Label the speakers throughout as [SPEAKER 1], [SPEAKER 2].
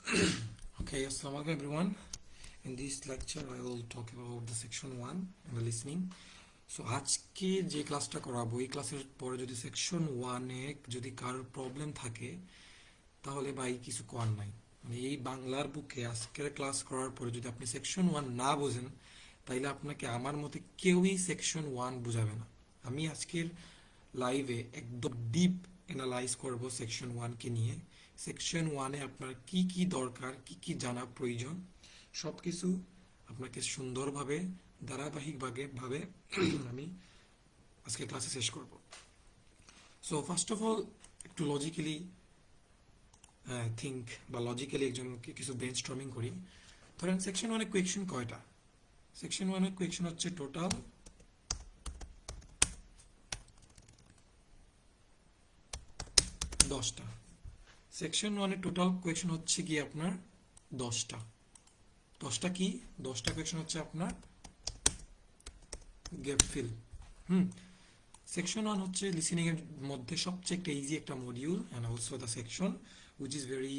[SPEAKER 1] Okay, assalamu alaikum everyone. In this lecture, I will talk about the section 1 and the listening. So আজকে যে ক্লাসটা করাবো এই ক্লাসের পরে যদি সেকশন 1 এ যদি কারোর প্রবলেম থাকে তাহলে ভাই কিছু করার নাই। মানে এই বাংলার বুকে আজকের ক্লাস করার পরে যদি আপনি সেকশন 1 না বোঝেন তাইলে আপনাকে আমার মতে কেউই সেকশন 1 বুঝাবে না। আমি আজকের লাইভে একদম ডিপ অ্যানালাইজ করব সেকশন 1 কে নিয়ে। সেকশন 1 এ আপনার কি কি দরকার, কি কি জানা প্রয়োজন সবকিছু আপনাকে সুন্দরভাবে ধারাবাহিকভাবে আমি আজকে ক্লাসে শেষ করব। সো ফার্স্ট অফ অল একটু লজিক্যালি থিঙ্ক বা লজিক্যালি একজন কিছু ব্রেনস্টর্মিং করি। ধরেন সেকশন 1 এ কোয়েকশন কয়টা? সেকশন 1 এর কোয়েকশন হচ্ছে টোটাল 10টা। সেকশন 1 এর টোটাল কোয়েকশন হচ্ছে কি আপনার 10টা। 10টা কি? 10টা কোয়েকশন হচ্ছে আপনার গ্যাপ ফিল। হুম সেকশন 1 হচ্ছে লিসেনিং এর মধ্যে সবচেয়ে একটা ইজি একটা module and also the section which is very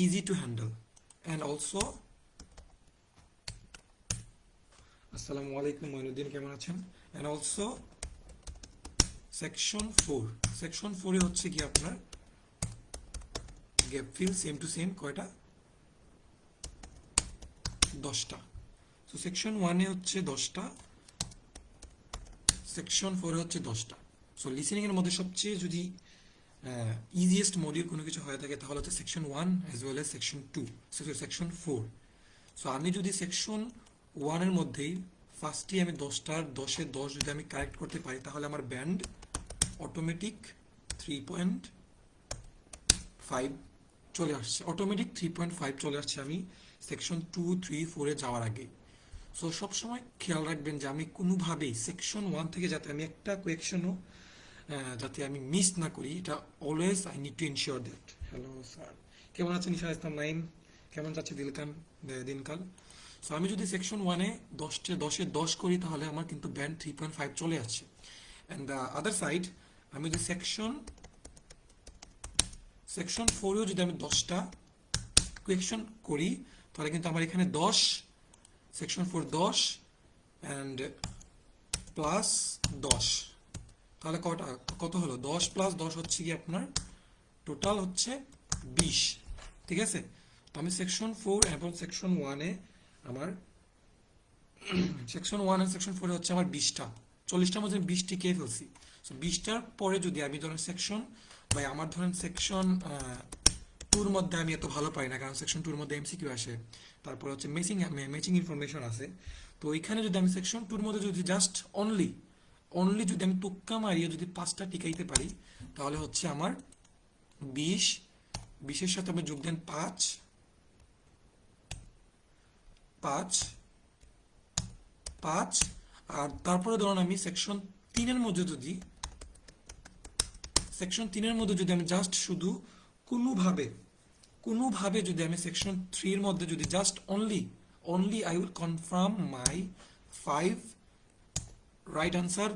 [SPEAKER 1] easy to handle and also আসসালামু আলাইকুম মঈনুদ্দিন, কেমন আছেন? and also সেকশন 4, সেকশন 4 এ হচ্ছে কি আপনার gap fill same to same কয়টা? 10টা। সো সেকশন 1 এ হচ্ছে 10টা, সেকশন 4 এ হচ্ছে 10টা। সো লিসেনিং এর মধ্যে সবচেয়ে যদি ইজিয়েস্ট মডিউল কোনো কিছু হয়ে থাকে তাহলে হচ্ছে section 1 as well as section 2, section 4। So আমি যদি সেকশন 1 এর মধ্যেই ফার্স্টে আমি 10টার 10-এ 10 যদি আমি কারেক্ট করতে পারি তাহলে আমার ব্যান্ড অটোমেটিক 3.5 চলে আসছে, অটোমেটিক 3.5 চলে আসছে আমি সেকশন 2, 3, 4 এ যাওয়ার আগে। সো সবসময় খেয়াল রাখবেন যে আমি কোনোভাবেই সেকশন 1 থেকে যাতে আমি একটা কোয়েকশনও যাতে আমি মিস না করি, এটা always I need to ensure that. Hello sir, কেমন আছেন? ঈশা ইসলাম নাইম, কেমন যাচ্ছে দিনকাল? সো আমি যদি সেকশন 1-এ 10-এ 10 করি তাহলে আমার কিন্তু ব্যান্ড 3.5 চলে আসছে। অ্যান্ড দ্য আদার সাইড আমি যদি সেকশন 4-এও যদি আমি 10টা কোয়েকশন করি তাহলে কিন্তু আমার এখানে 10, সেকশন 4 10 অ্যান্ড প্লাস 10, তাহলে কত হলো? 10 প্লাস 10 হচ্ছে কি আপনার টোটাল হচ্ছে 20। ঠিক আছে, তো আমি সেকশন 4 এবং সেকশন 1-এ আমার সেকশন 1 এবং সেকশন 4-এ হচ্ছে আমার 20টা, 40টার মধ্যে 20টি কে ফেলছি। সো 20টার পরে যদি আমি ধরেন সেকশন বা আমার ধরেন সেকশন 2-র মধ্যে আমি এত ভালো পাই না, কারণ সেকশন 2-র মধ্যে এমসিকিউ আসে, তারপর হচ্ছে ম্যাচিং ইনফরমেশন আছে। তো ওইখানে যদি আমি সেকশন 2-র মধ্যে যদি জাস্ট অনলি অনলি যদি আমি তুক্কা মারিয়ে যদি 5টা টিকাইতে পারি তাহলে হচ্ছে আমার 20, 20-এর সাথে আমি যোগ দেন 5, 5, 5, আর তারপরে ধরুন আমি সেকশন 3-এর মধ্যে যদি আমি জাস্ট শুধু কোনোভাবে কোনোভাবে যদি আমি সেকশন 3-এর মধ্যে যদি just only only I will confirm my 5 right answer,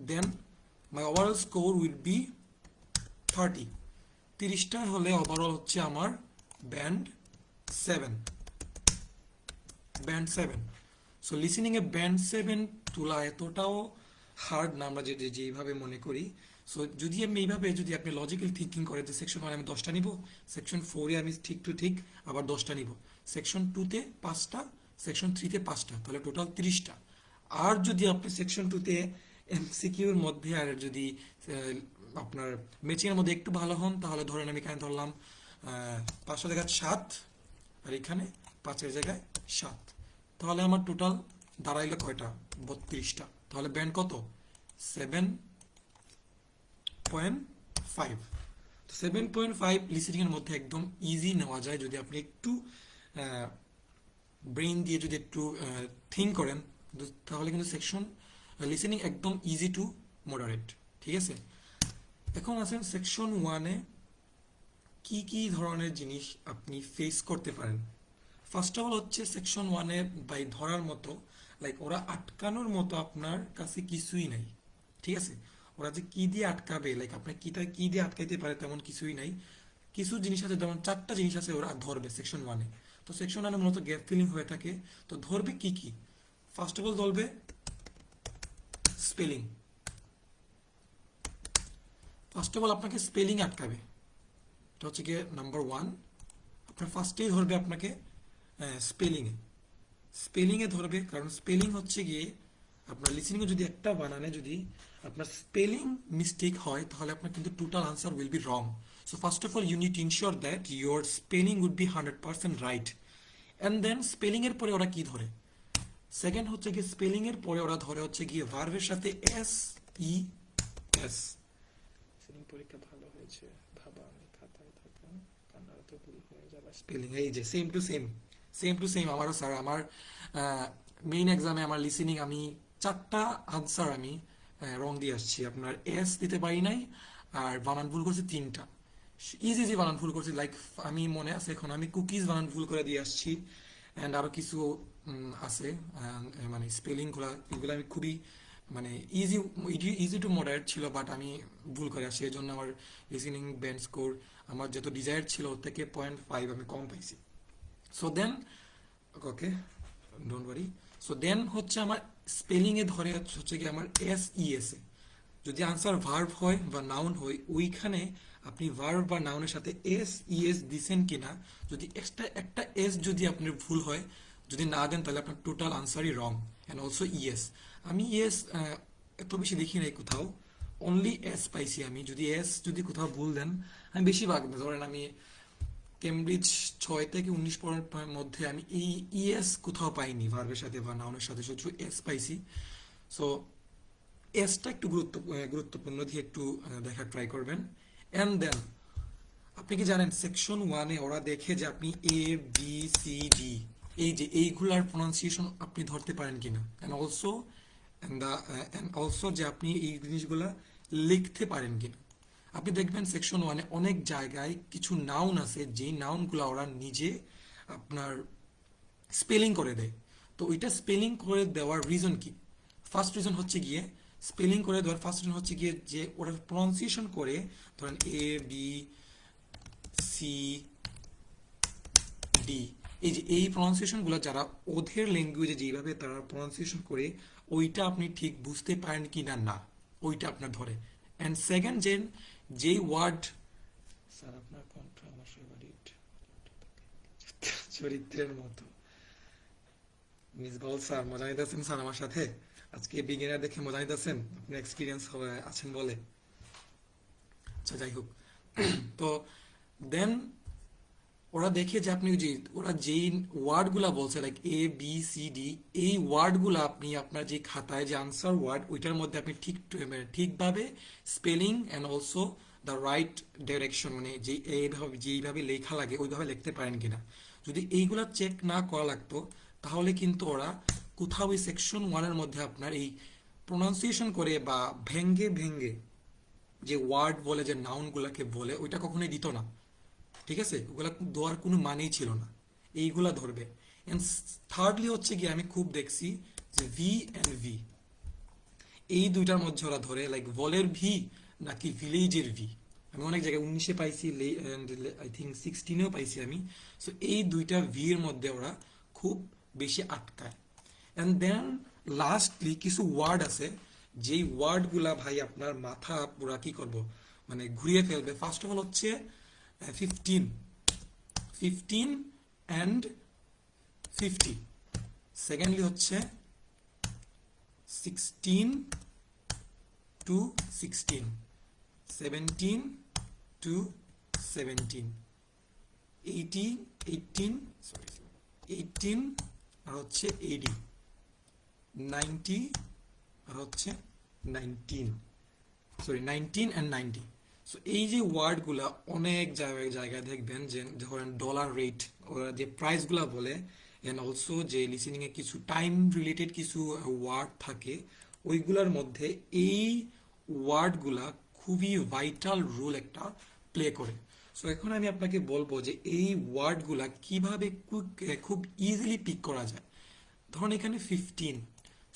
[SPEAKER 1] then my overall score will be 30। 30টা হলে ওভারঅল হচ্ছে আমার band 7, band 7। So listening a band 7 তোলা এতটাও হার্ড না আমরা যেইভাবে মনে করি। সো যদি আমি এইভাবে যদি আপনি লজিক্যাল থিঙ্কিং করেন যে সেকশন 1 আমি 10টা নিব, সেকশন 4-এ আমি ঠিক আবার 10টা নিব, সেকশন 2-তে 5টা, সেকশন 3-তে 5টা, তাহলে টোটাল 30টা। আর যদি আপনি সেকশন 2-তে এমসিকিউর মধ্যে আর যদি আপনার ম্যাচিং এর মধ্যে একটু ভালো হন তাহলে ধরেন আমি এখানে ধরলাম 500 জায়গায় 7 আর এখানে 5-এর জায়গায় 7, তাহলে আমার টোটাল দাঁড়াইলো কয়টা? 32টা। তাহলে ব্যান্ড কত? 7.5। তো 7.5 লিসেনিং এর মধ্যে একদম ইজি নেওয়া যায় যদি আপনি একটু ব্রেইন দিয়ে যদি একটু থিঙ্ক করেন, তাহলে কিন্তু সেকশন লিসেনিং একদম ইজি টু মডারেট। ঠিক আছে, এখন আসেন সেকশন 1-এ কি কি ধরনের জিনিস আপনি ফেস করতে পারেন। ফার্স্ট অফ অল হচ্ছে সেকশন 1-এ বাই ধরার মতো, লাইক ওরা আটকানোর মতো আপনার কাছে কিছুই নাই। ঠিক আছে, ওরা যে কি দিয়ে আটকাবে, লাইক আপনার কি দিয়ে আটকাইতে পারে তেমন কিছুই নাই। কিছু জিনিস আছে, যেমন 4টা জিনিস আছে ওরা ধরবে সেকশন ওয়ানে। তো সেকশন ওয়ানে মূলত গ্যাপ ফিলিং হয়ে থাকে। তো ধরবে কি কি? ফার্স্ট অফ অল ধরবে স্পেলিং। ফার্স্ট অফ অল আপনাকে স্পেলিং আটকাবে, এটা হচ্ছে গিয়ে নাম্বার ওয়ান। আপনার ফার্স্টেই ধরবে আপনাকে স্পেলিংয়ে। স্পেলিংয়ে ধরবে, কারণ স্পেলিং হচ্ছে গিয়ে আপনার লিসেনিংয়ে যদি একটা বানানে যদি আপনার স্পেলিং মিস্টেক হয়, তাহলে আপনার কিন্তু total answer will be wrong. So first of all you need to ensure that your spelling would be 100% right. And then স্পেলিংয়ের পরে ওরা কি ধরে? সেকেন্ড হচ্ছে গিয়ে স্পেলিংয়ের পরে ওরা ধরে হচ্ছে গিয়ে ভার্বের সাথে এস, ই, এস। স্পেলিং পরীক্ষা ভালো হয়েছে, ভাবা আমি খাতায় থাকা কান্নার তো ভুল হয়ে যাবে স্পেলিং। এই যে same to same, same to same আমারও স্যার। আমার মেইন এক্সামে আমার লিসেনিং আমি 4টা আনসার আমি রং দিয়ে আসছি। আপনার এস দিতে পারি নাই, আর বানান ভুল করছি 3টা। ইজি ইজি বানান ভুল করছি, লাইক আমি মনে আছে এখন আমি কুকিজ বানান ভুল করে দিয়ে আসছি। অ্যান্ড আরও কিছু আছে, মানে স্পেলিংগুলো এগুলো আমি খুবই মানে ইজি ইজি টু মডারেট ছিল, বাট আমি ভুল করে আসি। এই জন্য আমার লিসেনিং ব্যান্ড স্কোর আমার যত ডিজায়ার ছিল ওর থেকে 0.5 আমি কম পাইছি। So then okay, don't worry. So then হচ্ছে আমার স্পেলিংয়ে ধরে হচ্ছে কি আমার এস, ই, এস এ। যদি আনসার ভার্ব হয় বা নাউন হয়, ওইখানে আপনি ভার্ব বা নাউনের সাথে এস, ই, এস দিছেন কিনা। যদি এক্সট্রা একটা এস যদি আপনার ভুল হয়, যদি না দেন, তাহলে আপনার টোটাল আনসারই রং। অ্যান্ড অলসো ইএস, আমি ইএস এত বেশি দেখি নাই কোথাও, অনলি এস পাইছি আমি। যদি এস যদি কোথাও ভুল দেন, আমি বেশিরভাগ ধরেন আমি কেমব্রিজ 6 থেকে 19 পড়ার মধ্যে আমি এই ইএস কোথাও পাইনি ভার্বের সাথে বা নাউনের সাথে, শুধু এস পাইছি। সো এসটা একটু গুরুত্বপূর্ণ দিয়ে একটু দেখার ট্রাই করবেন। অ্যান্ড দেন আপনি কি জানেন সেকশন ওয়ানে ওরা দেখে যে আপনি এ, বি, সি, ডি, এই যে এইগুলার প্রনাউন্সিয়েশন আপনি ধরতে পারেন কিনা। অ্যান্ড অলসো যে আপনি এই জিনিসগুলা লিখতে পারেন কিনা। আপনি দেখবেন সেকশন ওয়ানে অনেক জায়গায় কিছু নাউন আছে, যেই নাউনগুলো ওরা নিজে আপনার স্পেলিং করে দেয়। তো ওইটা স্পেলিং করে দেওয়ার রিজন কি? ফার্স্ট রিজন হচ্ছে গিয়ে স্পেলিং করে দেওয়ার ফার্স্ট রিজন হচ্ছে গিয়ে যে ওরা প্রনাউন্সিয়েশন করে, ধরেন এ, বি, সি, ডি, এই যে এই প্রনাউন্সিয়েশনগুলো যারা ওদের ল্যাঙ্গুয়েজে যেইভাবে তারা প্রনাউন্সিয়েশন করে, ওইটা আপনি ঠিক বুঝতে পারেন কি না, না ওইটা আপনার ধরে। অ্যান্ড সেকেন্ড যেই ওয়ার্ড, স্যার আপনার কণ্ঠ আমার ফেভারিট, চরিত্রের মতো। মিস বল স্যার মজা নিতেছেন স্যার আমার সাথে আজকে? বিগিনার দেখে মজা নিতেছেন, আপনি এক্সপিরিয়েন্স আছেন বলে। আচ্ছা যাই হোক। তো দেন ওরা দেখে যে আপনি যে ওরা যেই ওয়ার্ডগুলা বলছে like A, B, C, D, এই ওয়ার্ডগুলা আপনি আপনার যে খাতায় যে আনসার ওয়ার্ড ওইটার মধ্যে আপনি মানে ঠিকভাবে spelling and also the right direction, মানে যে এইভাবে যেইভাবে লেখা লাগে ওইভাবে লিখতে পারেন কিনা। যদি এইগুলা চেক না করা লাগতো, তাহলে কিন্তু ওরা কোথাও ওই সেকশন ওয়ানের মধ্যে আপনার এই প্রোনাউন্সিয়েশন করে বা ভেঙ্গে ভেঙ্গে যে ওয়ার্ড বলে, যে নাউনগুলাকে বলে, ওইটা কখনোই দিত না। ঠিক আছে, ওগুলা দেওয়ার কোনো মানেই ছিল না। এইগুলা ধরবে। এন্ড থার্ডলি হচ্ছে কি আমি খুব দেখছি যে ভি এন্ড ভি, এই দুইটার মধ্যে ওরা ধরে, লাইক বলের ভি নাকি ভিলেজের ভি। আমি অনেক জায়গায় 19-এ পাইছি, আই থিঙ্ক 16-এও পাইছি আমি। সো এই দুইটা ভি এর মধ্যে ওরা খুব বেশি আটকায়। অ্যান্ড দেন লাস্টলি কিছু ওয়ার্ড আছে, যেই ওয়ার্ডগুলা ভাই আপনার মাথা পুরা কি করব, মানে ঘুরিয়ে ফেলবে। ফার্স্ট অফ অল হচ্ছে 15, 15 অ্যান্ড 50। সেকেন্ডলি হচ্ছে 16 টু 16, 17 টু 17, 18, 18 সরি 18 আর হচ্ছে 80, 90 আর হচ্ছে 19, সরি 19 অ্যান্ড 90। সো এই যে ওয়ার্ডগুলা অনেক জায়গায় জায়গায় দেখবেন, যে ধরেন ডলার রেট, ওরা যে প্রাইসগুলা বলে, এন্ড অলসো যে লিসেনিং এ কিছু টাইম রিলেটেড কিছু ওয়ার্ড থাকে, ওইগুলার মধ্যে এই ওয়ার্ডগুলা খুবই ভাইটাল রোল একটা প্লে করে। সো এখন আমি আপনাকে বলবো যে এই ওয়ার্ডগুলা কিভাবে খুব ইজিলি পিক করা যায়। ধরুন এখানে 15,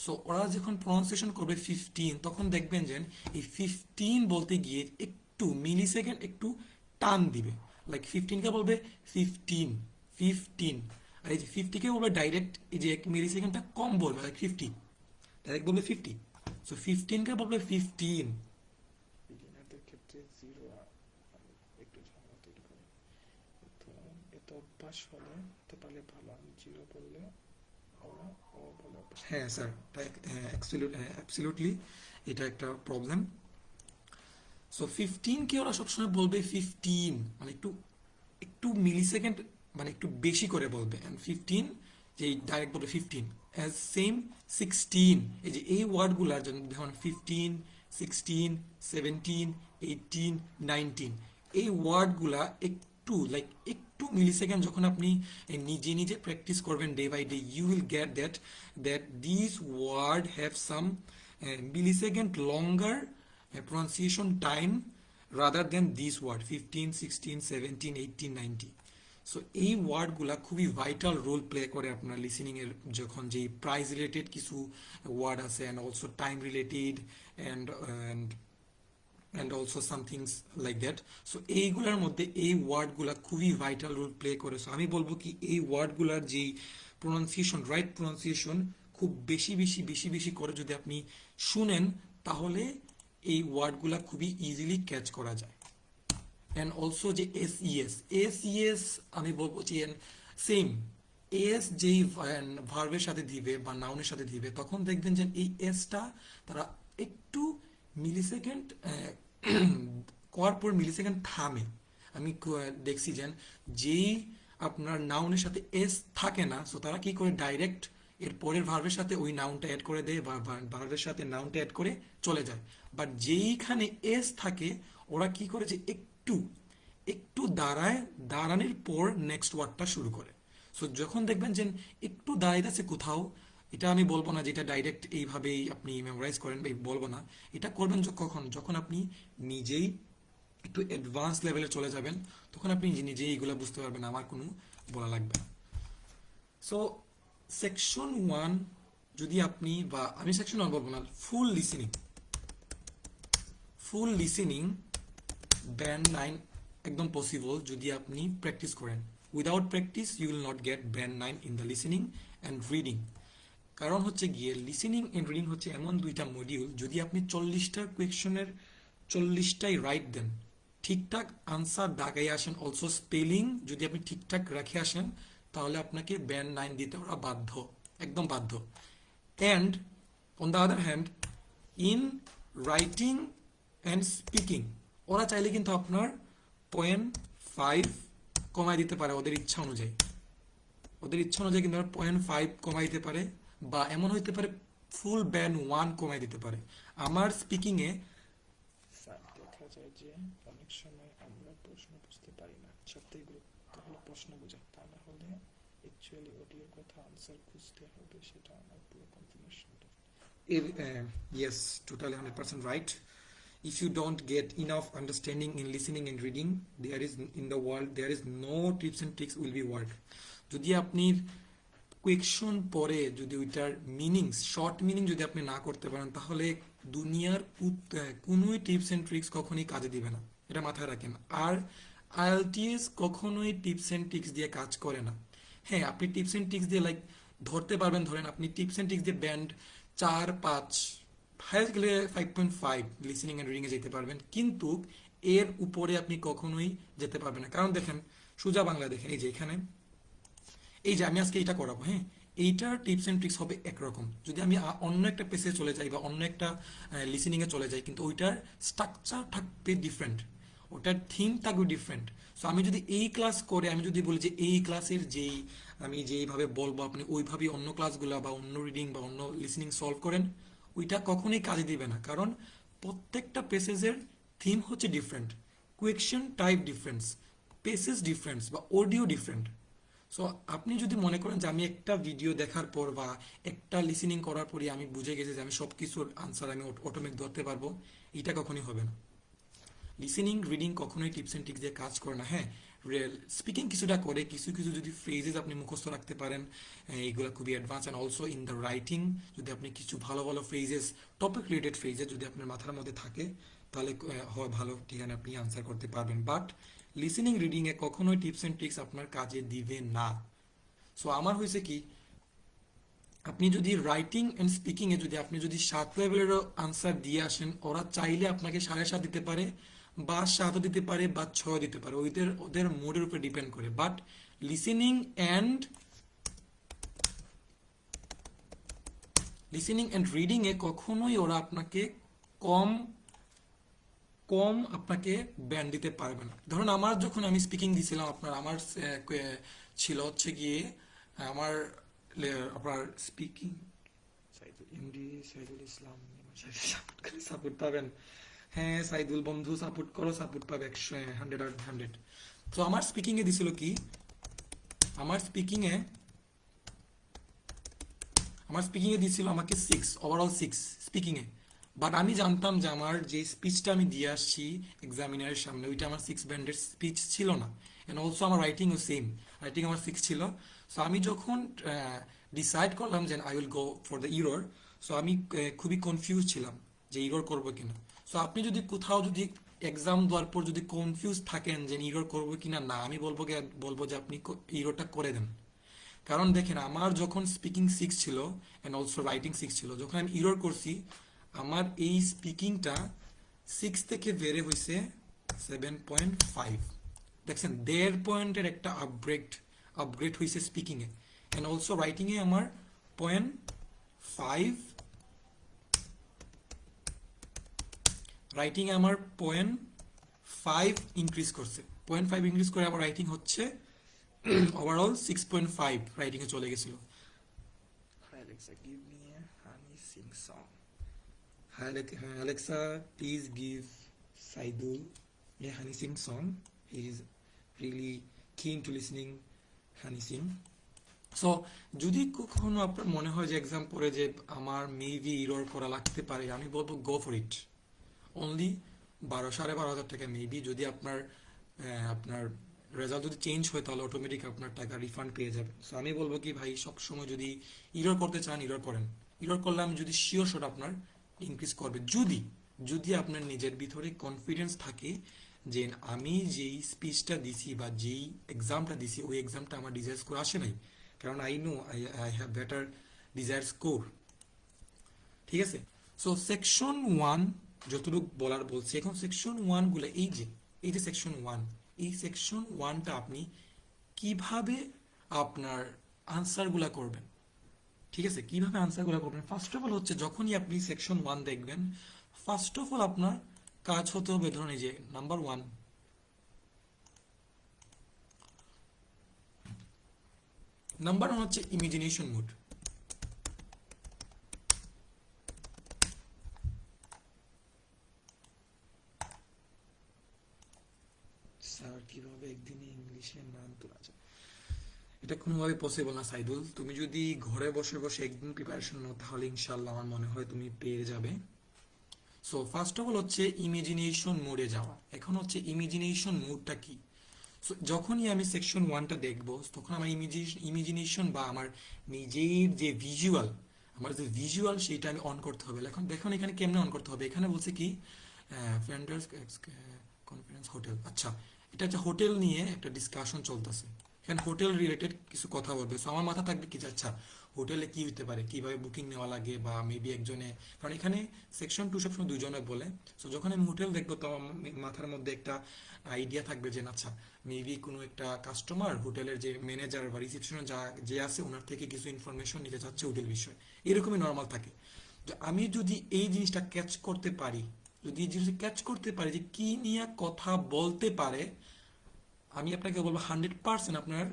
[SPEAKER 1] সো ওরা যখন প্রনাউন্সিয়েশন করবে 15, তখন দেখবেন যে এই 15 বলতে গিয়ে একটু মিলি সেকেন্ড একটু টান দিবে। লাইক 15 কে বলবে 15 15, আর এই যে 50 কে বলবে ডাইরেক্ট, এই যে 1 মিলিসেকেন্ডটা কম বলবে, লাইক 50, ডাইরেক্ট বলবে 50। সো 15 কে বলবে 15।
[SPEAKER 2] বিগিনারদের ক্ষেত্রে জিরো একটু ঝামেলা তৈরি করে, তো এত অভ্যাস হতে পারলে ভালো। আমি জিরো বললে ওরা ও বলে অভ্যাস
[SPEAKER 1] হ্যাঁ
[SPEAKER 2] করতে
[SPEAKER 1] স্যার,
[SPEAKER 2] পারে।
[SPEAKER 1] অ্যাবসলিউটলি এটা একটা প্রবলেম। সো 15 কে ওরা সবসময় বলবে 15, মানে একটু একটু মিলিসেকেন্ড, মানে একটু বেশি করে বলবে। অ্যান্ড 15 যে ডাইরেক্ট বলবে 15, অ্যাজ সেম 16, এই যে এই ওয়ার্ডগুলার জন্য যেমন 15, 16, 17, 18, 19, এই ওয়ার্ডগুলা একটু লাইক একটু মিলিসেকেন্ড যখন আপনি নিজে নিজে প্র্যাকটিস করবেন day by day, you will get that this word have some millisecond longer pronunciation time rather than this word 15, 16, 17, 18, 19. So এই ওয়ার্ডগুলা খুবই ভাইটাল রোল প্লে করে আপনার লিসেনিং এর, যখন যেই প্রাইস রিলেটেড কিছু ওয়ার্ড আছে and also time related and and also somethings like that. So এইগুলোর মধ্যে এই ওয়ার্ডগুলা খুবই ভাইটাল রোল প্লে করে। সো আমি বলবো কি এই ওয়ার্ডগুলার যেই প্রোনাউন্সিয়েশন, রাইট প্রোনাউন্সিয়েশন খুব বেশি বেশি বেশি বেশি করে যদি আপনি শুনেন, তাহলে এই ওয়ার্ডগুলা খুবই ইজিলি ক্যাচ করা যায়। অ্যান্ড অলসো যে এস ইএস আমি বলবো যে সেম, এস যেই ভার্বের সাথে দিবে বা নাউনের সাথে দিবে, তখন দেখবেন যে এই এসটা তারা একটু মিলিসেকেন্ড করার পর মিলিসেকেন্ড থামে। আমি দেখছি যে যেই আপনার নাউনের সাথে এস থাকে না, সো তারা কি করে ডাইরেক্ট এর পরের ভার্বের সাথে ওই নাউনটা অ্যাড করে দেয় বা ভার্বের সাথে নাউনটা অ্যাড করে চলে যায়। বাট যেইখানে এস থাকে, ওরা কি করে যে একটু একটু দাঁড়ায়, দাঁড়ানোর পর নেক্সট ওয়ার্ডটা শুরু করে। সো যখন দেখবেন যে একটু দাঁড়াইতেছে কোথাও, এটা আমি বলবো না যেটা ডাইরেক্ট এইভাবেই আপনি মেমোরাইজ করেন, বা বলবো না। এটা করবেন কখন, যখন আপনি নিজেই একটু অ্যাডভান্স লেভেলে চলে যাবেন, তখন আপনি নিজেই এইগুলো বুঝতে পারবেন, আমার কোনো বলা লাগবে না। সো সেকশন 1 যদি আপনি, বা আমি সেকশন 1 বলবো না, ফুল লিসেনিং ব্যান্ড 9 একদম পসিবল যদি আপনি প্র্যাকটিস করেন। Without practice you will not get band 9 in the listening and reading. কারণ হচ্ছে গিয়ে লিসেনিং অ্যান্ড রিডিং হচ্ছে এমন দুইটা মডিউল, যদি আপনি 40টা কোয়েকশনের 40টাই রাইট দেন, ঠিকঠাক আনসার দাগাই আসেন, অলসো স্পেলিং যদি আপনি ঠিকঠাক রেখে আসেন, তাহলে আপনাকে ব্যান্ড 9 দিতে ওরা বাধ্য, একদম বাধ্য। And on the other hand, in writing and speaking ওরা চাইলে কিন্তু আপনার 0.5 কমায় দিতে পারে ওদের ইচ্ছা অনুযায়ী। ওদের ইচ্ছা অনুযায়ী কিন্তু 0.5 কমাই দিতে পারে, বা এমন হইতে পারে ফুল ব্যান্ড 1 কমাই দিতে পারে। আমার স্পিকিংয়ে
[SPEAKER 2] স্যার দেখা যায় যে অনেক সময় আমরা প্রশ্ন বুঝতে পারি না, সবথেকে গুরুত্ব হলো প্রশ্ন বোঝা, তা না হলে অ্যাকচুয়ালি অডিওর কথা আনসার খুঁজতে হবে, সেটা আমার পুরো কনফার্মেশনটা।
[SPEAKER 1] yes, totally 100% right. If you don't get enough understanding in listening and reading, there is in the world there is no tips and tricks will be work. যদি আপনি কোয়েকশন পরে যদি ওইটার মিনিং, শর্ট মিনিং যদি আপনি না করতে পারেন, তাহলে দুনিয়ার কোনোই টিপস এন্ড ট্রিক্স কখনোই কাজে দিবে না, এটা মাথায় রাখেন। আর আইএলটিএস কখনোই টিপস এন্ড ট্রিক্স দিয়ে কাজ করে না। হ্যাঁ, আপনি টিপস এন্ড ট্রিক্স দিয়ে লাইক ধরতে পারবেন, ধরেন আপনি টিপস এন্ড ট্রিক্স দিয়ে ব্যান্ড 4-5, হাইয়েস্ট গেলে 5.5 লিসেনিং এন্ড রিডিং এ যেতে পারবেন, কিন্তু এর উপরে আপনি কখনোই যেতে পারবেন না। কারণ দেখেন, সোজা বাংলা দেখেন, এই যে এখানে, এই যে আমি আজকে এটা করাবো, হ্যাঁ, এইটার টিপস এন্ড ট্রিক্স হবে একরকম। যদি আমি অন্য একটা পেজে চলে যাই বা অন্য একটা লিসেনিং এ চলে যাই, কিন্তু ওইটার স্ট্রাকচার থাকবে ডিফারেন্ট, ওটার থিম থাকবে ডিফারেন্ট। সো আমি যদি এই ক্লাস করে আমি যদি বলি যে এই ক্লাসের যেই আমি যেইভাবে বলবো আপনি ওইভাবেই অন্য ক্লাসগুলো বা অন্য রিডিং বা অন্য লিসেনিং সলভ করেন, ওইটা কখনোই কাজে দিবে না। কারণ প্রত্যেকটা পেসেজের থিম হচ্ছে different, question type difference, passage difference বা অডিও ডিফারেন্ট। সো আপনি যদি মনে করেন যে আমি একটা ভিডিও দেখার পর বা একটা লিসেনিং করার পরই আমি বুঝে গেছি যে আমি সব কিছুর আনসার আমি অটোমেটিক ধরতে পারবো, এটা কখনোই হবে না। লিসেনিং রিডিং কখনোই টিপস এন্ড ট্রিক্স দিয়ে কাজ করে না। হ্যাঁ, স্পিকিং কিছুটা করে, কিছু কিছু যদি ফ্রেজেস আপনি মুখস্থ রাখতে পারেন, এইগুলো খুবই advance. And also in the writing যদি আপনি কিছু ভালো ভালো ফ্রেজেস, টপিক রিলেটেড ফ্রেজেস যদি আপনার মাথার মধ্যে থাকে, তাহলে হয় ভালো, ঠিক আছে, আপনি আনসার করতে পারবেন। বাট লিসেনিং রিডিং এ কখনোই টিপস এন্ড ট্রিক্স আপনার কাজে দিবে না। সো আমার হয়েছে কি, আপনি যদি রাইটিং এন্ড স্পিকিং এ যদি আপনি যদি 7 লেভেলেরও আনসার দিয়ে আসেন, ওরা চাইলে আপনাকে 7.5 দিতে পারে, বা 7 দিতে পারে, বা 6 দিতে পারে, ওদের ওদের মুডের উপর ডিপেন্ড করে। But listening and reading a কখনোই ওরা আপনাকে কম কম আপনাকে ব্যান্ড দিতে পারবে না। ধরুন আমার যখন আমি স্পিকিং দিছিলাম, আমার ছিল হচ্ছে গিয়ে আমার আপনার স্পিকিং এমডি সাইদুল ইসলাম সাপোর্ট পাবেন। হ্যাঁ সাইদুল বন্ধু, সাপোর্ট করো, সাপোর্ট পাবে 100, 100 তো আমার স্পিকিং এ দিছিল কি, আমার স্পিকিং এ দিছিল আমাকে 6, ওভারঅল 6 স্পিকিং এ। বাট আমি জানতাম যে আমার যে স্পিচটা আমি দিয়ে আসছি এক্সামিনারের সামনে, ওইটা আমার 6 ব্যান্ডের স্পিচ ছিল না। এন্ড অলসো আমার রাইটিংও সেম, রাইটিং আমার 6 ছিল। সো আমি যখন ডিসাইড করলাম যে I will go for the error, so আমি খুবই কনফিউজ ছিলাম যে ইরর করবো কিনা। সো আপনি যদি কোথাও যদি এক্সাম দেওয়ার পর যদি কনফিউজ থাকেন যে ইরর করবো কিনা, না, আমি বলবো যে আপনি ইররটা করে দেন। কারণ দেখেন আমার যখন স্পিকিং 6 ছিল অ্যান্ড অলসো রাইটিং 6 ছিল, যখন আমি ইরর করছি আমার এই স্পিকিংটা 6 থেকে বেড়ে হয়েছে 7.5। দেখছেন 1.5 পয়েন্টের একটা আপগ্রেড হয়েছে স্পিকিং এ। অ্যান্ড অলসো রাইটিং এ আমার 0.5, রাইটিং এ আমার 0.5 ইনক্রিজ করছে। 0.5 ইনক্রিজ করে আবার রাইটিং হচ্ছে ওভারঅল 6.5 রাইটিং এ চলে গেছিল।
[SPEAKER 2] Hi Alexa, give me a honey sing song.
[SPEAKER 1] Hi Alexa, please give Saidul a Honey Sing song. He is really keen to listening Honey Sing. So যদি কখনো আপনার মনে হয় যে এক্সাম পরে যে আমার মেবি ইরর করা লাগতে পারে, আমি বলবো গো ফর ইট। অনলি 12,500 টাকা মেবি। যদি আপনার রেজাল্ট যদি চেঞ্জ হয় তাহলে অটোমেটিক আপনার টাকা রিফান্ড পেয়ে যাবেন। সো আমি বলবো কি ভাই, সবসময় যদি ইরর করতে চান ইরর করেন। ইরর করলে আমি যদি শিওর শট আপনার ইনক্রিজ করবে, যদি যদি আপনার নিজের ভিতরে কনফিডেন্স থাকে যে আমি যেই স্পিচটা দিছি বা যেই এক্সামটা দিছি ওই এক্সামটা আমার ডিজায়ার স্কোর আসে নাই, কারণ I know I have better desire score. ঠিক আছে। সো সেকশন 1 যতটুকু বলার বলছি, এখন সেকশন 1 গুলো এই যে সেকশন 1, এই সেকশন 1টা আপনি কিভাবে আপনার আনসারগুলা করবেন। ঠিক আছে, কিভাবে আনসারগুলো করবেন। ফার্স্ট অফ অল হচ্ছে যখনই আপনি সেকশন 1 দেখবেন, ফার্স্ট অফ অল আপনার কাজ হতে হবে, ধরুন এই যে নাম্বার 1, হচ্ছে ইমাজিনেশন মুড। স্যার কিভাবে একদিনে ইংলিশের নাম তোলা যায়? এটা কোনোভাবে পসিবল না সাইদুল। তুমি যদি ঘরে বসে বসে একদিন প্রিপারেশন নাও তাহলে ইনশাল্লাহ আমার মনে হয় তুমি পেয়ে যাবে। সো ফার্স্ট অফ অল হচ্ছে ইমাজিনেশন মোডে যাওয়া। এখন হচ্ছে ইমাজিনেশন মোডটা কি? সো যখনই আমি সেকশন 1টা দেখব তখন আমার ইমাজিনেশন বা আমার নিজের যে ভিজুয়াল সেইটা আমি অন করতে হবে। এখন দেখুন এখানে কেমনে অন করতে হবে। এখানে বলছে কি ফ্রেন্ডার্স কনফারেন্স হোটেল। আচ্ছা, এটা হচ্ছে হোটেল নিয়ে একটা ডিসকাশন চলতেছে। এখানে হোটেল রিলেটেড কিছু কথা বলবে। সো আমার মাথা থাকবে কি যে আচ্ছা হোটেলে কি হতে পারে, কিভাবে বুকিং নেওয়া লাগে, বা মেবি একজনে, কারণ এখানে সেকশন 2 সবসময় দুজনে বলে। সো যখন আমি হোটেল দেখবো তো আমার মাথার মধ্যে একটা আইডিয়া থাকবে যে আচ্ছা মেবি কোনো একটা কাস্টমার হোটেলের যে ম্যানেজার বা রিসেপশনে যে আছে ওনার থেকে কিছু ইনফরমেশন নিতে চাচ্ছে হোটেল বিষয়ে, এরকমই নর্মাল থাকে। তো আমি যদি এই জিনিসটা ক্যাচ করতে পারি, যে কি নিয়ে কথা বলতে পারে, আমি আপনাকে বলবো 100% আপনার